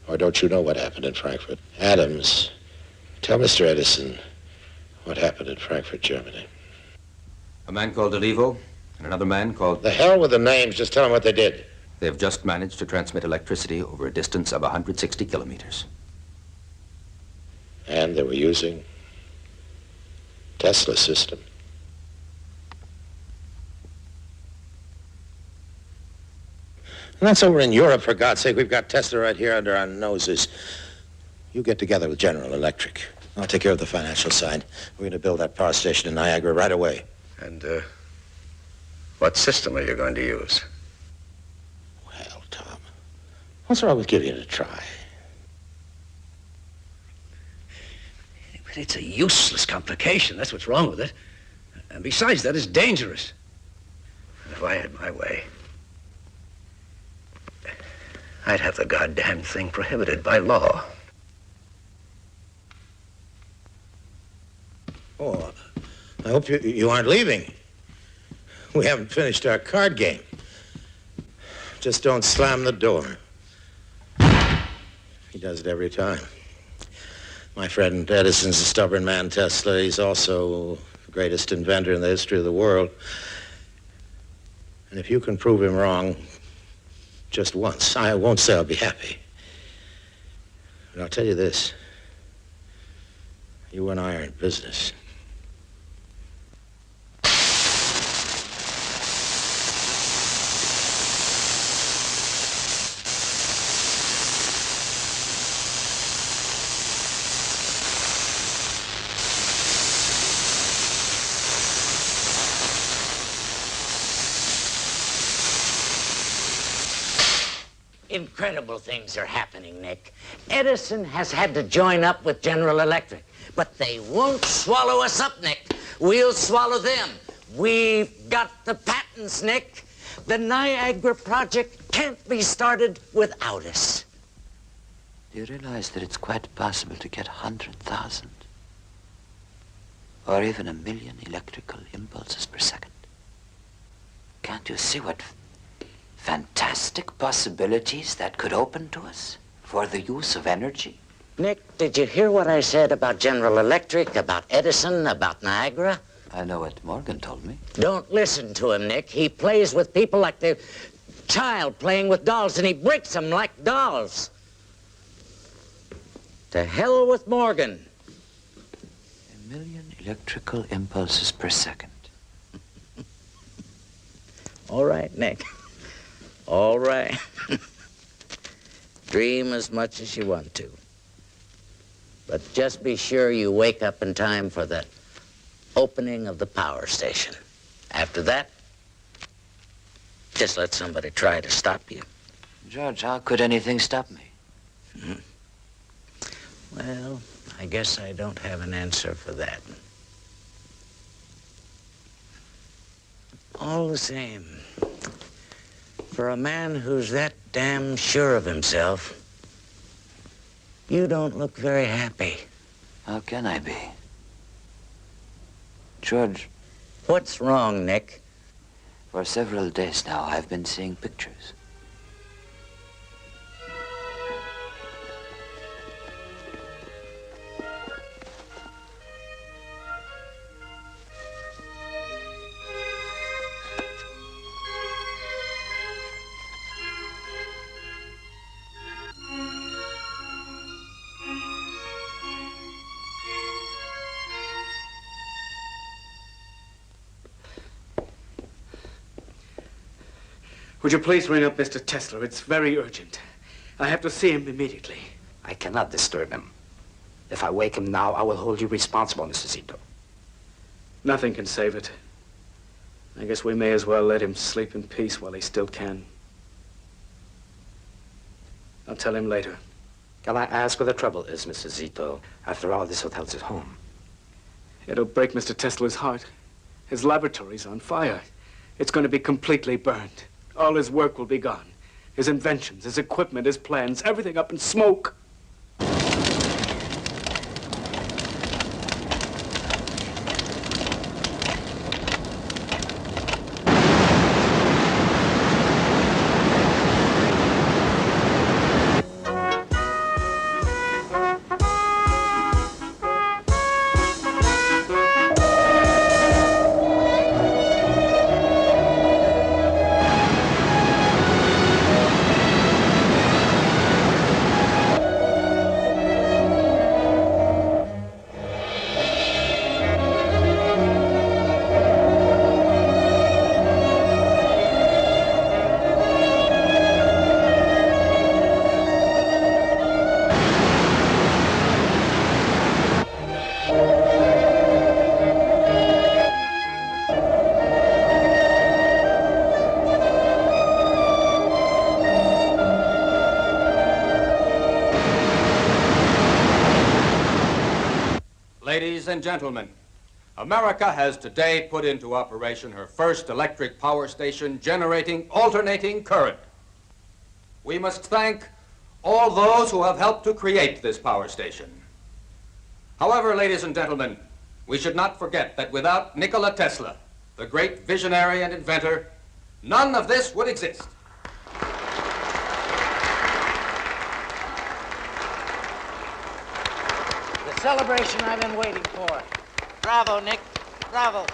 Or don't you know what happened in Frankfurt? Adams, tell Mr. Edison what happened in Frankfurt, Germany. A man called Olivo and another man called... The hell with the names. Just tell them what they did. They have just managed to transmit electricity over a distance of 160 kilometers. And they were using Tesla's system. And that's over in Europe, for God's sake. We've got Tesla right here under our noses. You get together with General Electric. I'll take care of the financial side. We're going to build that power station in Niagara right away. And, what system are you going to use? Well, Tom, what's wrong with giving it a try? But it's a useless complication. That's what's wrong with it. And besides that, it's dangerous. If I had my way, I'd have the goddamn thing prohibited by law. Oh, I hope you aren't leaving. We haven't finished our card game. Just don't slam the door. He does it every time. My friend Edison's a stubborn man, Tesla. He's also the greatest inventor in the history of the world. And if you can prove him wrong, just once. I won't say I'll be happy. But I'll tell you this. You and I are in business. Incredible things are happening, Nick. Edison has had to join up with General Electric, but they won't swallow us up, Nick. We'll swallow them. We've got the patents, Nick. The Niagara project can't be started without us. Do you realize that it's quite possible to get 100,000 or even 1,000,000 electrical impulses per second? Can't you see what fantastic possibilities that could open to us for the use of energy? Nick, did you hear what I said about General Electric, about Edison, about Niagara? I know what Morgan told me. Don't listen to him, Nick. He plays with people like the child playing with dolls, and he breaks them like dolls. To hell with Morgan. 1,000,000 electrical impulses per second. All right, Nick. All right. Dream as much as you want to. But just be sure you wake up in time for the opening of the power station. After that, just let somebody try to stop you. George, how could anything stop me? Well, I guess I don't have an answer for that. All the same, for a man who's that damn sure of himself, you don't look very happy. How can I be? George. What's wrong, Nick? For several days now, I've been seeing pictures. Would you please ring up Mr. Tesla? It's very urgent. I have to see him immediately. I cannot disturb him. If I wake him now, I will hold you responsible, Mr. Zito. Nothing can save it. I guess we may as well let him sleep in peace while he still can. I'll tell him later. Can I ask what the trouble is, Mr. Zito? After all, this hotel's his home. It'll break Mr. Tesla's heart. His laboratory's on fire. It's going to be completely burned. All his work will be gone. His inventions, his equipment, his plans, everything up in smoke. Ladies and gentlemen, America has today put into operation her first electric power station generating alternating current. We must thank all those who have helped to create this power station. However, ladies and gentlemen, we should not forget that without Nikola Tesla, the great visionary and inventor, none of this would exist. The celebration I've been waiting for. Bravo, Nick. Bravo.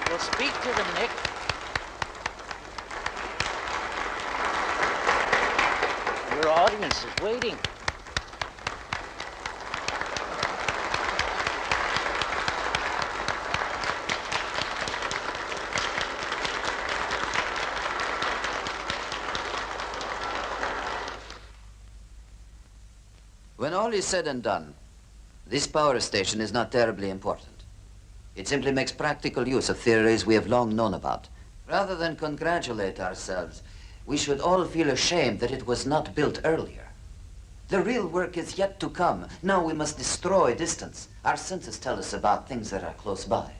We'll speak to them, Nick. Your audience is waiting. When all is said and done, this power station is not terribly important. It simply makes practical use of theories we have long known about. Rather than congratulate ourselves, we should all feel ashamed that it was not built earlier. The real work is yet to come. Now we must destroy distance. Our senses tell us about things that are close by.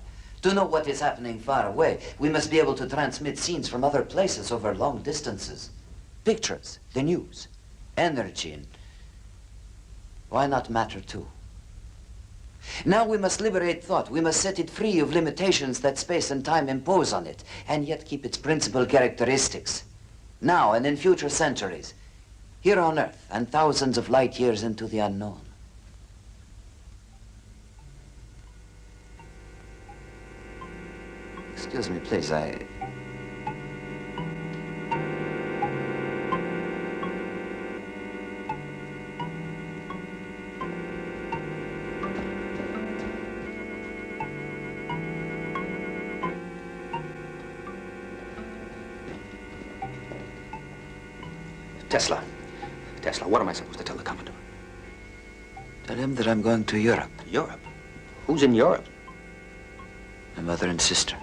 To know what is happening far away, we must be able to transmit scenes from other places over long distances. Pictures, the news, energy, and why not matter too? Now we must liberate thought. We must set it free of limitations that space and time impose on it, and yet keep its principal characteristics. Now and in future centuries, here on Earth and thousands of light years into the unknown. Excuse me, please, Tesla, what am I supposed to tell the Commodore? Tell him that I'm going to Europe. Europe? Who's in Europe? My mother and sister.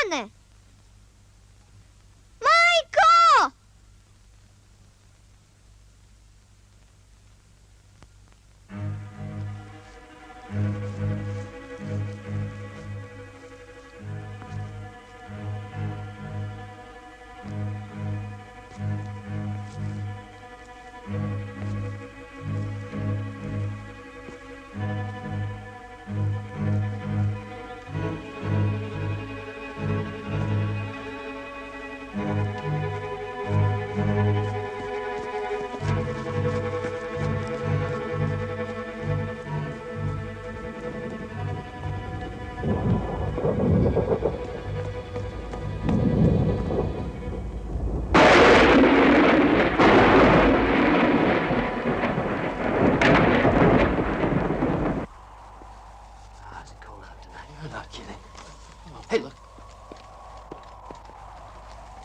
bene! Maiko! Hey, look.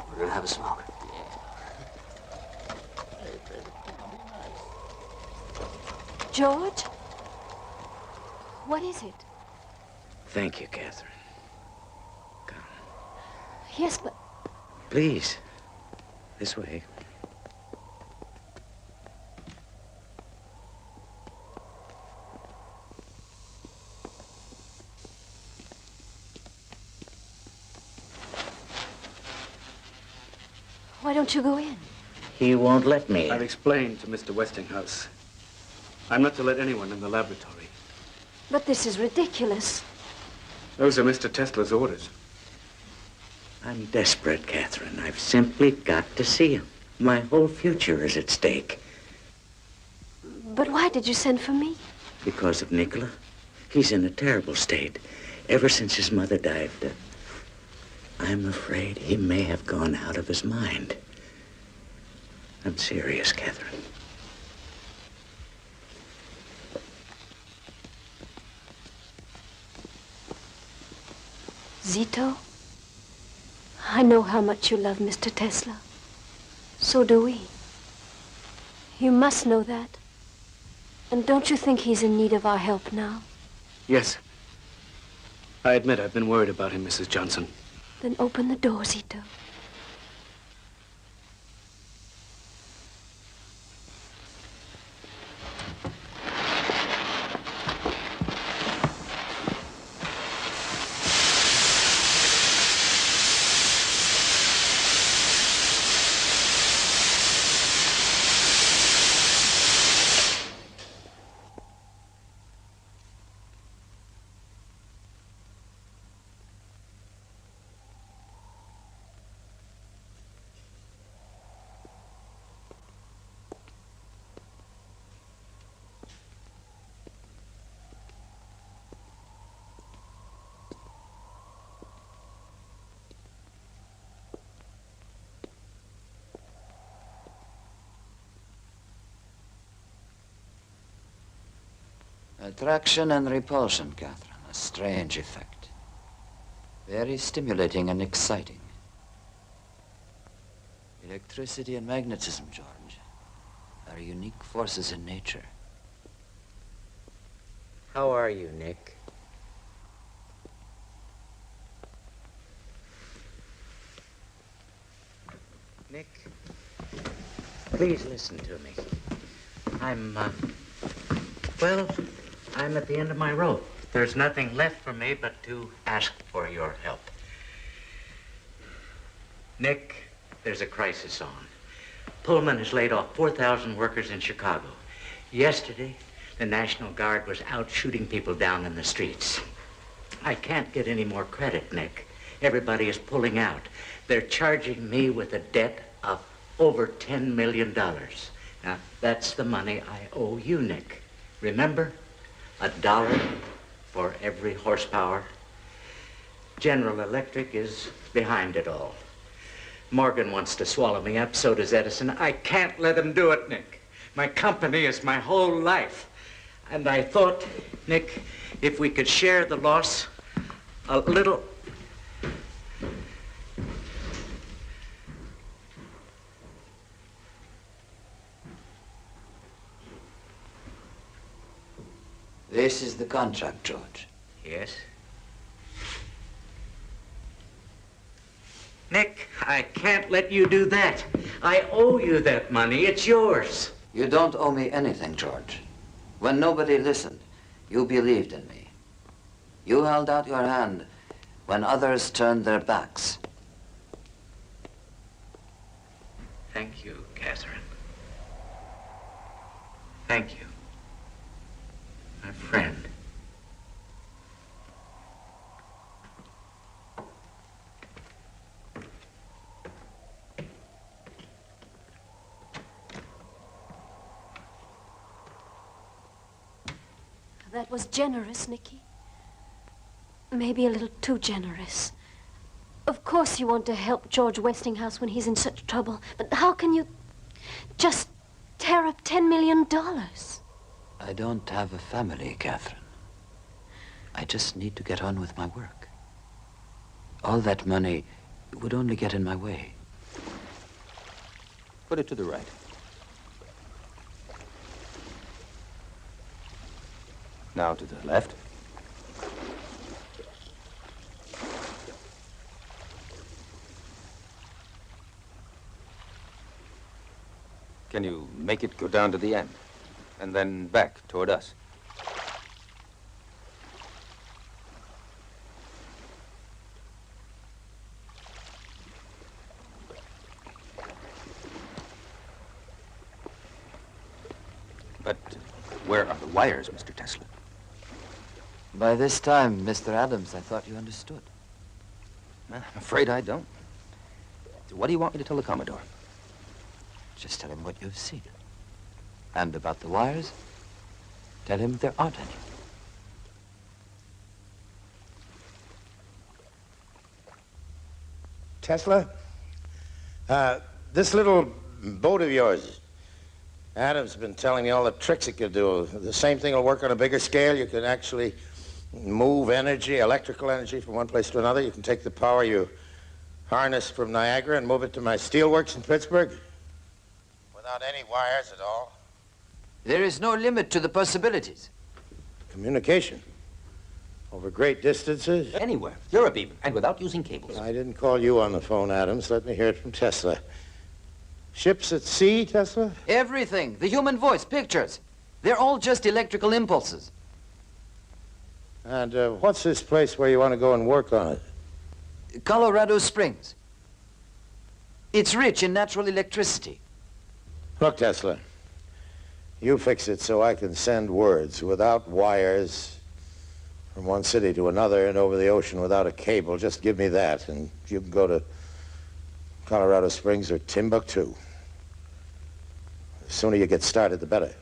We're gonna have a smoke. George? What is it? Thank you, Catherine. Yes, but... Please. This way. Why don't you go in? He won't let me. I've explained to Mr. Westinghouse. I'm not to let anyone in the laboratory. But this is ridiculous. Those are Mr. Tesla's orders. I'm desperate, Catherine. I've simply got to see him. My whole future is at stake. But why did you send for me? Because of Nikola. He's in a terrible state. Ever since his mother died, I'm afraid he may have gone out of his mind. I'm serious, Catherine. Zito, I know how much you love Mr. Tesla. So do we. You must know that. And don't you think he's in need of our help now? Yes. I admit I've been worried about him, Mrs. Johnson. Then open the door, Zito. Attraction and repulsion, Catherine. A strange effect. Very stimulating and exciting. Electricity and magnetism, George, are unique forces in nature. How are you, Nick? Nick, please listen to me. I'm at the end of my rope. There's nothing left for me but to ask for your help. Nick, there's a crisis on. Pullman has laid off 4,000 workers in Chicago. Yesterday, the National Guard was out shooting people down in the streets. I can't get any more credit, Nick. Everybody is pulling out. They're charging me with a debt of over $10 million. Now, that's the money I owe you, Nick. Remember? $1 for every horsepower. General Electric is behind it all. Morgan wants to swallow me up, so does Edison. I can't let him do it, Nick. My company is my whole life. And I thought, Nick, if we could share the loss a little... This is the contract, George. Yes? Nick, I can't let you do that. I owe you that money. It's yours. You don't owe me anything, George. When nobody listened, you believed in me. You held out your hand when others turned their backs. Thank you, Catherine. Thank you, my friend. That was generous, Nicky. Maybe a little too generous. Of course you want to help George Westinghouse when he's in such trouble, but how can you just tear up $10 million? I don't have a family, Catherine. I just need to get on with my work. All that money would only get in my way. Put it to the right. Now to the left. Can you make it go down to the end? And then back toward us? But where are the wires, Mr. Tesla? By this time, Mr. Adams, I thought you understood. I'm afraid I don't. So what do you want me to tell the Commodore? Just tell him what you've seen. And about the wires, tell him there aren't any. Tesla, this little boat of yours, Adam's been telling me all the tricks it could do. The same thing will work on a bigger scale. You can actually move energy, electrical energy, from one place to another. You can take the power you harness from Niagara and move it to my steelworks in Pittsburgh without any wires at all. There is no limit to the possibilities. Communication over great distances. Anywhere, Europe even, and without using cables. I didn't call you on the phone, Adams. Let me hear it from Tesla. Ships at sea, Tesla? Everything. The human voice, pictures. They're all just electrical impulses. And what's this place where you want to go and work on it? Colorado Springs. It's rich in natural electricity. Look, Tesla, you fix it so I can send words without wires from one city to another and over the ocean without a cable. Just give me that, and you can go to Colorado Springs or Timbuktu. The sooner you get started, the better.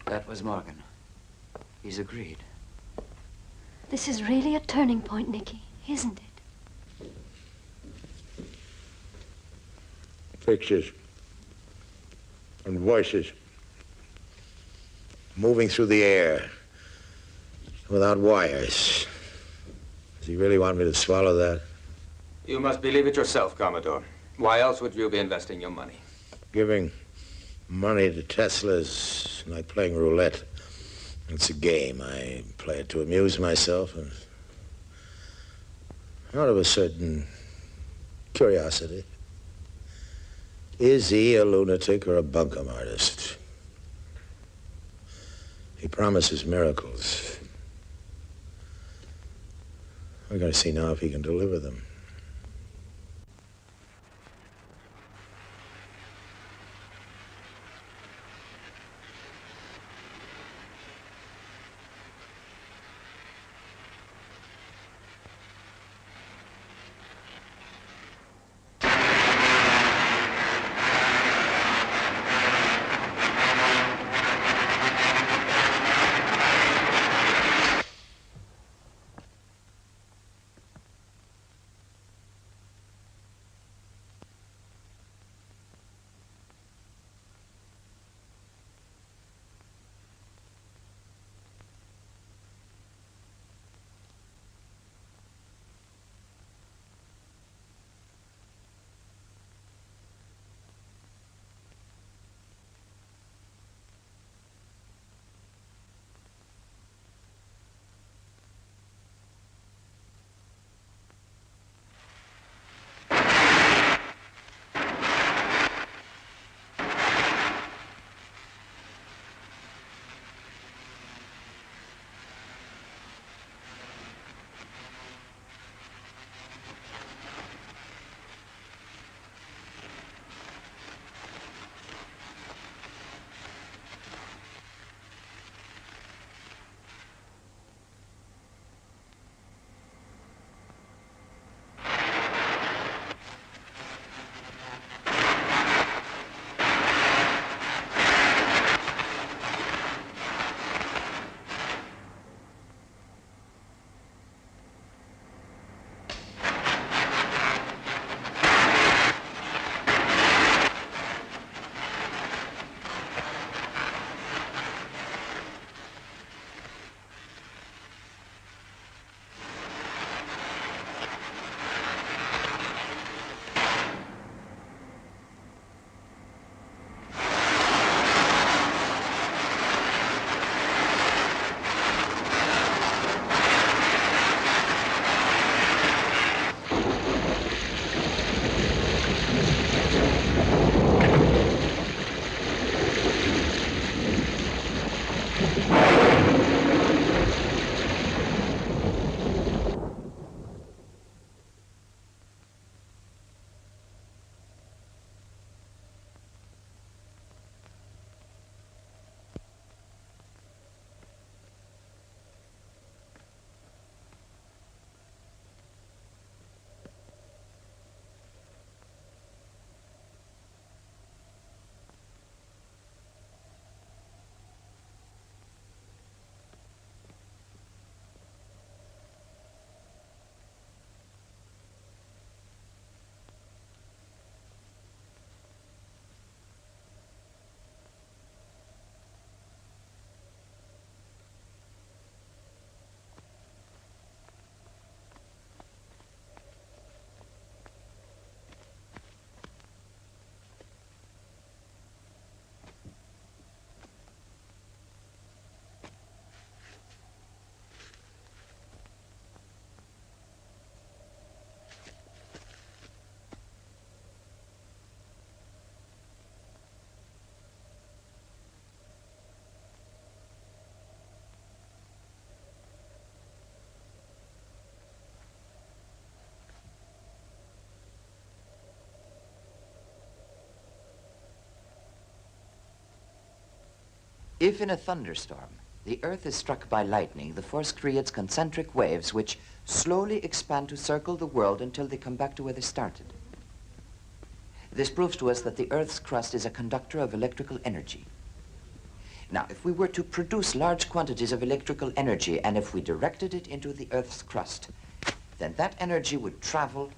That was Morgan. He's agreed. This is really a turning point, Nicky, isn't it? Pictures and voices moving through the air without wires. Does he really want me to swallow that? You must believe it yourself, Commodore. Why else would you be investing your money? Giving money to Tesla is like playing roulette. It's a game. I play it to amuse myself and out of a certain curiosity. Is he a lunatic or a bunkum artist? He promises miracles. We're going to see now if he can deliver them. If in a thunderstorm, the Earth is struck by lightning, the force creates concentric waves which slowly expand to circle the world until they come back to where they started. This proves to us that the Earth's crust is a conductor of electrical energy. Now, if we were to produce large quantities of electrical energy and if we directed it into the Earth's crust, then that energy would travel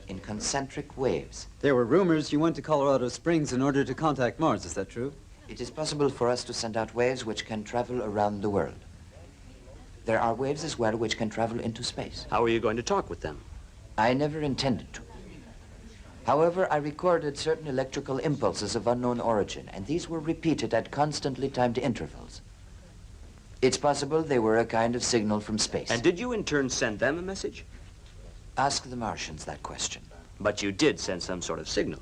in concentric waves. There were rumors you went to Colorado Springs in order to contact Mars. Is that true? It is possible for us to send out waves which can travel around the world. There are waves as well which can travel into space. How are you going to talk with them? I never intended to. However, I recorded certain electrical impulses of unknown origin, and these were repeated at constantly timed intervals. It's possible they were a kind of signal from space. And did you in turn send them a message? Ask the Martians that question. But you did send some sort of signal.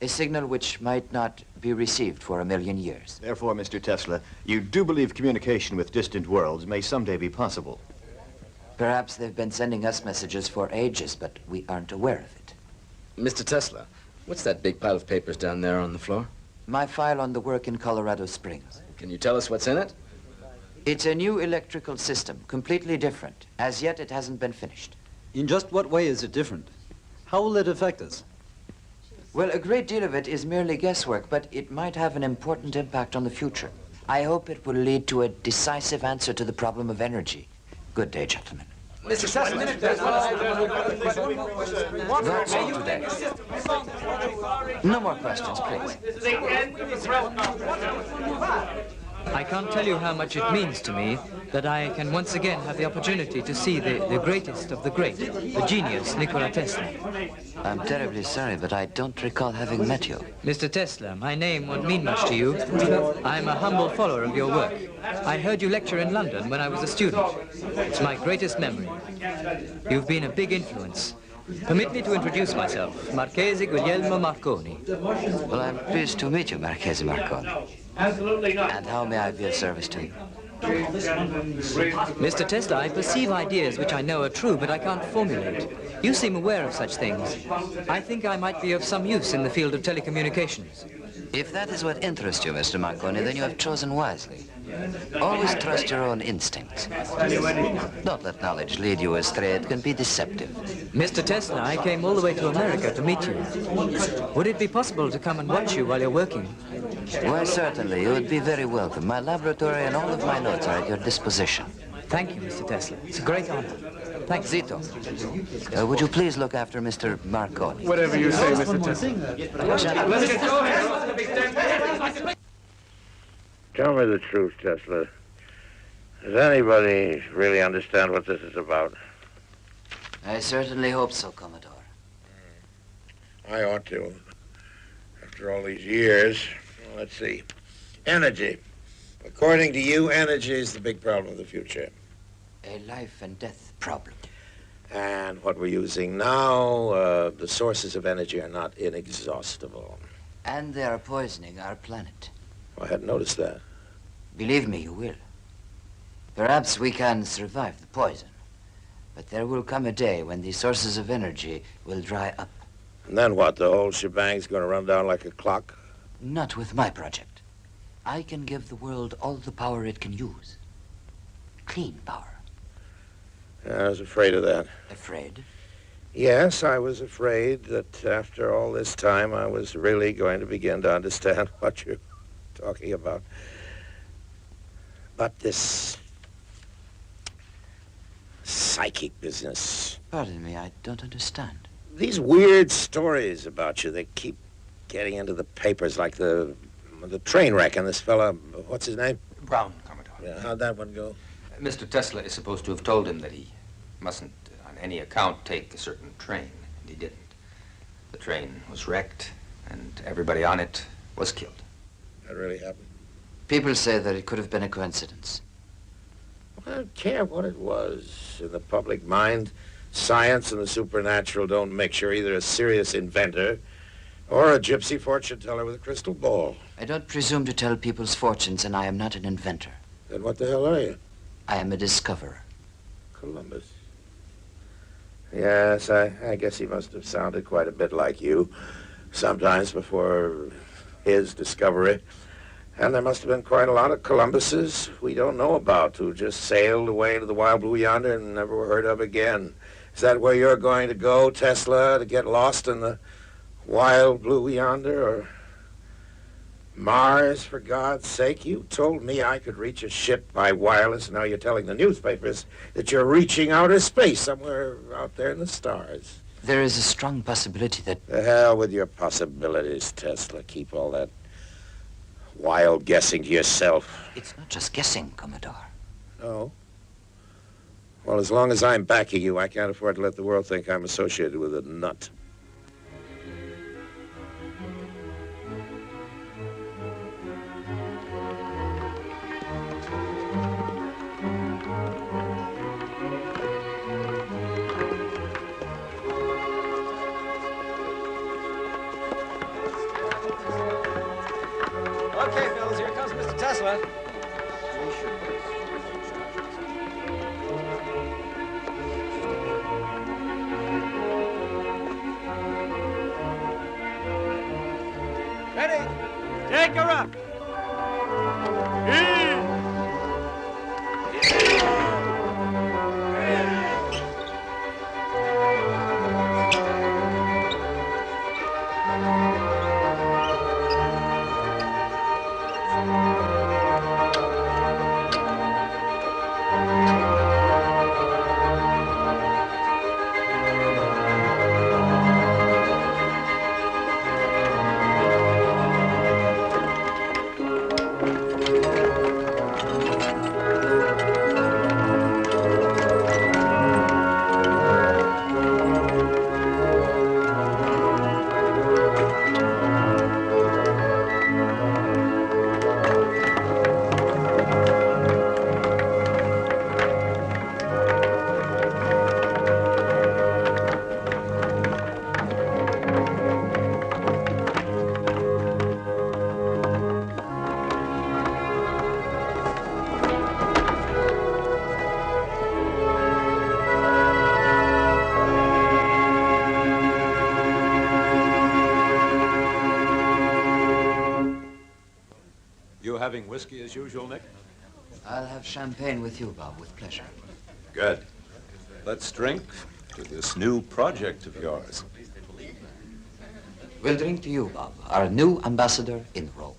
A signal which might not be received for 1,000,000 years. Therefore, Mr. Tesla, you do believe communication with distant worlds may someday be possible. Perhaps they've been sending us messages for ages, but we aren't aware of it. Mr. Tesla, what's that big pile of papers down there on the floor? My file on the work in Colorado Springs. Can you tell us what's in it? It's a new electrical system, completely different. As yet, it hasn't been finished. In just what way is it different? How will it affect us? Well, a great deal of it is merely guesswork, but it might have an important impact on the future. I hope it will lead to a decisive answer to the problem of energy. Good day, gentlemen. Mr. Tesla, That's all today. No more questions, please. I can't tell you how much it means to me that I can once again have the opportunity to see the greatest of the great, the genius, Nikola Tesla. I'm terribly sorry, but I don't recall having met you. Mr. Tesla, my name won't mean much to you. I'm a humble follower of your work. I heard you lecture in London when I was a student. It's my greatest memory. You've been a big influence. Permit me to introduce myself, Marchese Guglielmo Marconi. Well, I'm pleased to meet you, Marchese Marconi. Absolutely not. And how may I be of service to you? Mr. Tesla, I perceive ideas which I know are true, but I can't formulate. You seem aware of such things. I think I might be of some use in the field of telecommunications. If that is what interests you, Mr. Marconi, then you have chosen wisely. Always trust your own instincts. Don't let knowledge lead you astray. It can be deceptive. Mr. Tesla, I came all the way to America to meet you. Would it be possible to come and watch you while you're working? Why, certainly. You would be very welcome. My laboratory and all of my notes are at your disposition. Thank you, Mr. Tesla. It's a great honor. Thanks. Zito, would you please look after Mr. Marconi? Whatever you say, Mr. Tesla. Tell me the truth, Tesla. Does anybody really understand what this is about? I certainly hope so, Commodore. I ought to. After all these years, well, let's see. Energy. According to you, energy is the big problem of the future. A life and death problem. And what we're using now, the sources of energy are not inexhaustible. And they are poisoning our planet. I hadn't noticed that. Believe me, you will. Perhaps we can survive the poison. But there will come a day when the sources of energy will dry up. And then what? The whole shebang's going to run down like a clock? Not with my project. I can give the world all the power it can use. Clean power. I was afraid of that. Afraid? Yes, I was afraid that after all this time, I was really going to begin to understand what you're talking about. But this psychic business. Pardon me, I don't understand. These weird stories about you, they keep getting into the papers, like the train wreck and this fella, what's his name? Brown, Commodore. Yeah, how'd that one go? Mr. Tesla is supposed to have told him that he mustn't, on any account, take a certain train, and he didn't. The train was wrecked, and everybody on it was killed. That really happened? People say that it could have been a coincidence. I don't care what it was. In the public mind, science and the supernatural don't mix. You're either a serious inventor or a gypsy fortune teller with a crystal ball. I don't presume to tell people's fortunes, and I am not an inventor. Then what the hell are you? I am a discoverer. Columbus. Yes, I guess he must have sounded quite a bit like you sometimes before his discovery. And there must have been quite a lot of Columbuses we don't know about who just sailed away to the wild blue yonder and never were heard of again. Is that where you're going to go, Tesla, to get lost in the wild blue yonder? Or Mars, for God's sake? You told me I could reach a ship by wireless, and now you're telling the newspapers that you're reaching outer space somewhere out there in the stars. There is a strong possibility that... The hell with your possibilities, Tesla. Keep all that wild guessing to yourself. It's not just guessing, Commodore. No? Well, as long as I'm backing you, I can't afford to let the world think I'm associated with a nut. Okay, fellas, here comes Mr. Tesla. Ready? Take her up. Having whiskey as usual, Nick? I'll have champagne with you, Bob, with pleasure. Good. Let's drink to this new project of yours. We'll drink to you, Bob, our new ambassador in Rome.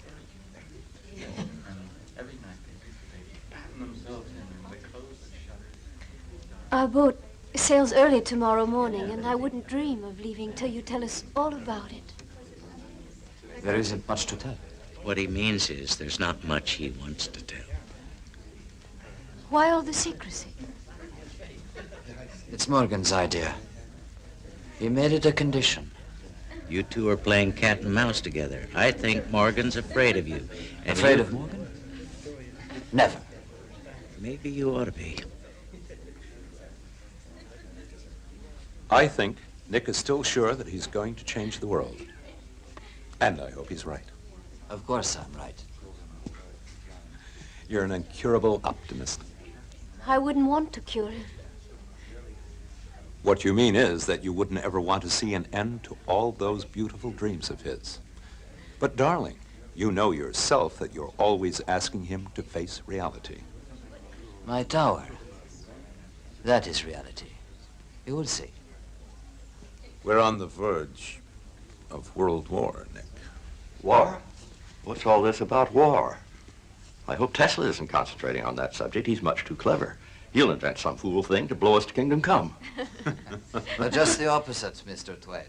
Our boat sails early tomorrow morning, and I wouldn't dream of leaving till you tell us all about it. There isn't much to tell. What he means is there's not much he wants to tell. Why all the secrecy? It's Morgan's idea. He made it a condition. You two are playing cat and mouse together. I think Morgan's afraid of you. And Afraid of Morgan? Never. Maybe you ought to be. I think Nick is still sure that he's going to change the world. And I hope he's right. Of course I'm right. You're an incurable optimist. I wouldn't want to cure him. What you mean is that you wouldn't ever want to see an end to all those beautiful dreams of his. But darling, you know yourself that you're always asking him to face reality. My tower. That is reality. You will see. We're on the verge of World War, Nick. War? What's all this about war? I hope Tesla isn't concentrating on that subject. He's much too clever. He'll invent some fool thing to blow us to kingdom come. But just the opposite, Mr. Twain.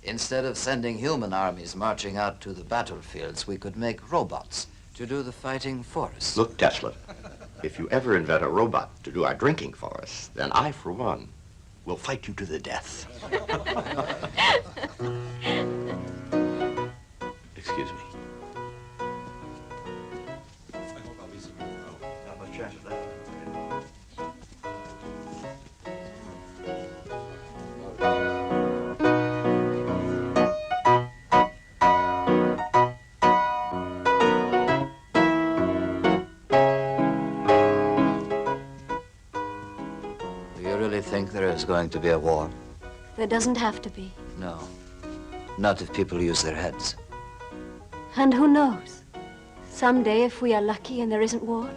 Instead of sending human armies marching out to the battlefields, we could make robots to do the fighting for us. Look, Tesla, if you ever invent a robot to do our drinking for us, then I, for one, will fight you to the death. Excuse me. I hope I'll be seeing you tomorrow. Not much chance of that. Do you really think there is going to be a war? There doesn't have to be. No. Not if people use their heads. And who knows? Someday, if we are lucky and there isn't war,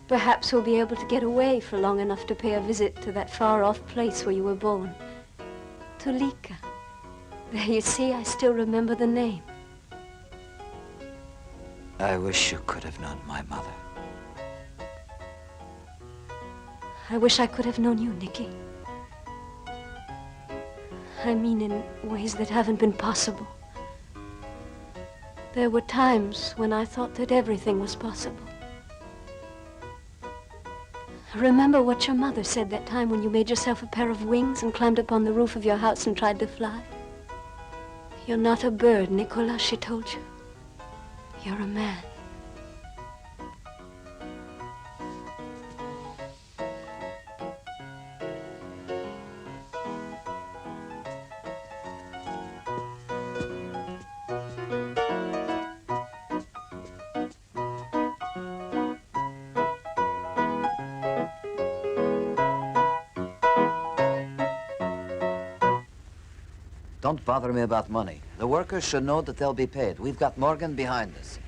perhaps we'll be able to get away for long enough to pay a visit to that far-off place where you were born. To Lika. There, you see, I still remember the name. I wish you could have known my mother. I wish I could have known you, Nicky. I mean in ways that haven't been possible. There were times when I thought that everything was possible. Remember what your mother said that time when you made yourself a pair of wings and climbed up on the roof of your house and tried to fly? You're not a bird, Nikola, she told you. You're a man. Don't bother me about money. The workers should know that they'll be paid. We've got Morgan behind us.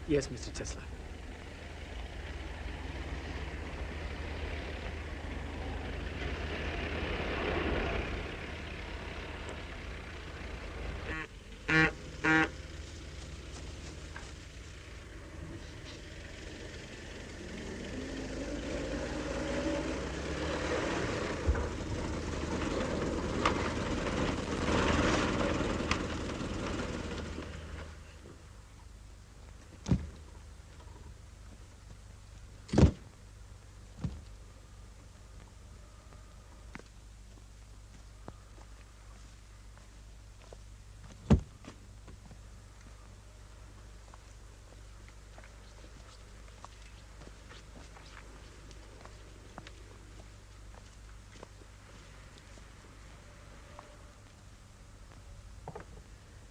Yes, Mr. Tesla.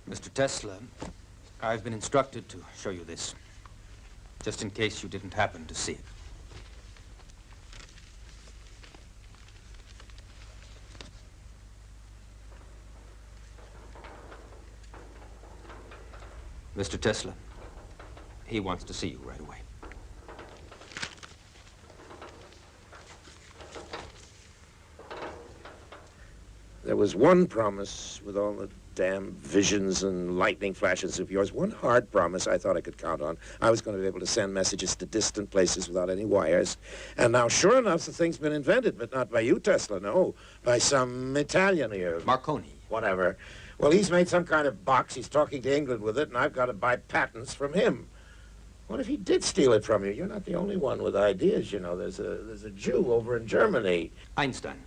Mr. Tesla, I've been instructed to show you this, just in case you didn't happen to see it. Mr. Tesla, he wants to see you right away. There was one promise with all the damn visions and lightning flashes of yours, one hard promise I thought I could count on. I was going to be able to send messages to distant places without any wires. And now, sure enough, the thing's been invented, but not by you, Tesla, no. By some Italian here. Marconi. Whatever. Well, he's made some kind of box. He's talking to England with it, and I've got to buy patents from him. What if he did steal it from you? You're not the only one with ideas, you know. There's a Jew over in Germany. Einstein.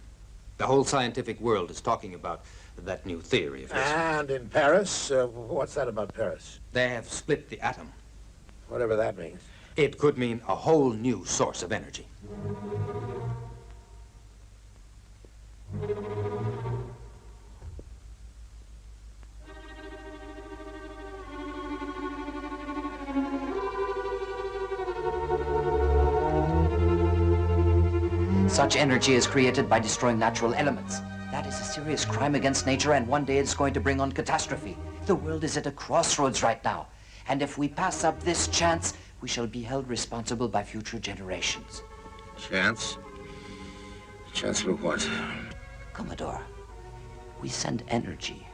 The whole scientific world is talking about that new theory of his. And in Paris? What's that about Paris? They have split the atom. Whatever that means. It could mean a whole new source of energy. Such energy is created by destroying natural elements. That is a serious crime against nature, and one day it's going to bring on catastrophe. The world is at a crossroads right now. And if we pass up this chance, we shall be held responsible by future generations. Chance? Chance for what? Commodore, we send energy,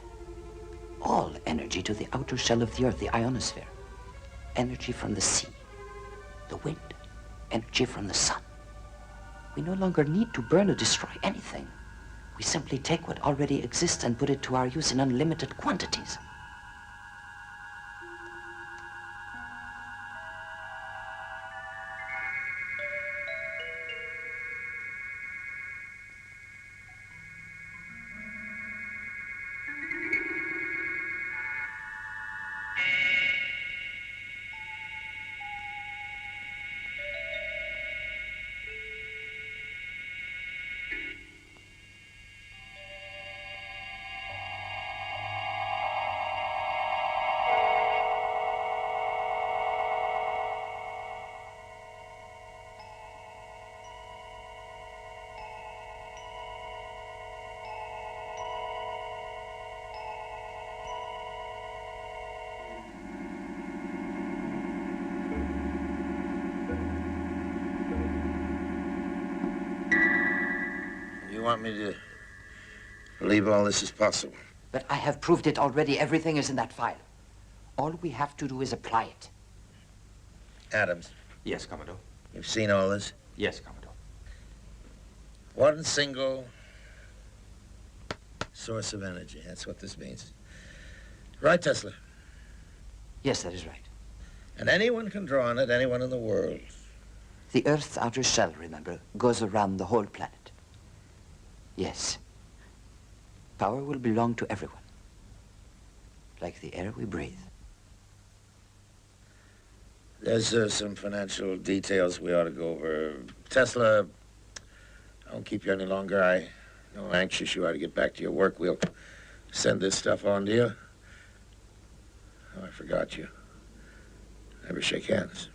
all energy, to the outer shell of the Earth, the ionosphere. Energy from the sea, the wind, energy from the sun. We no longer need to burn or destroy anything. We simply take what already exists and put it to our use in unlimited quantities. You want me to believe all this is possible? But I have proved it already. Everything is in that file. All we have to do is apply it. Adams, Yes, Commodore. you've seen all this? Yes, Commodore. One single source of energy. That's what this means. Right, Tesla? Yes, that is right. And anyone can draw on it, anyone in the world. The Earth's outer shell, remember, goes around the whole planet. Yes. Power will belong to everyone. Like the air we breathe. There's some financial details we ought to go over. Tesla, I won't keep you any longer. I know how anxious you are to get back to your work. We'll send this stuff on to you. Oh, I forgot you. Never shake hands.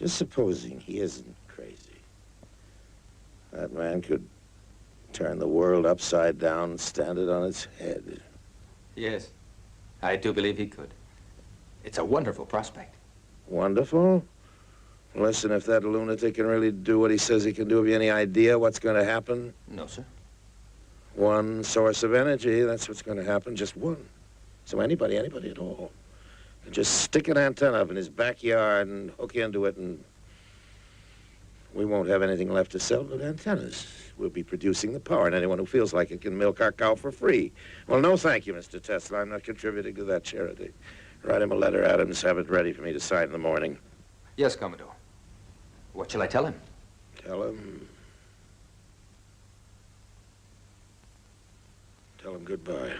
Just supposing he isn't crazy. That man could turn the world upside down and stand it on its head. Yes, I do believe he could. It's a wonderful prospect. Wonderful? Listen, if that lunatic can really do what he says he can do, have you any idea what's going to happen? No, sir. One source of energy, that's what's going to happen, just one. So anybody at all. And just stick an antenna up in his backyard and hook into it, and we won't have anything left to sell but antennas. We'll be producing the power, and anyone who feels like it can milk our cow for free. Well, no thank you, Mr. Tesla. I'm not contributing to that charity. Write him a letter, Adams. Have it ready for me to sign in the morning. Yes, Commodore. What shall I tell him? Tell him goodbye.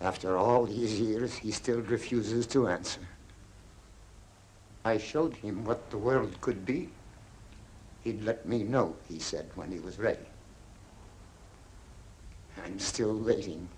After all these years, he still refuses to answer. I showed him what the world could be. He'd let me know, he said, when he was ready. I'm still waiting.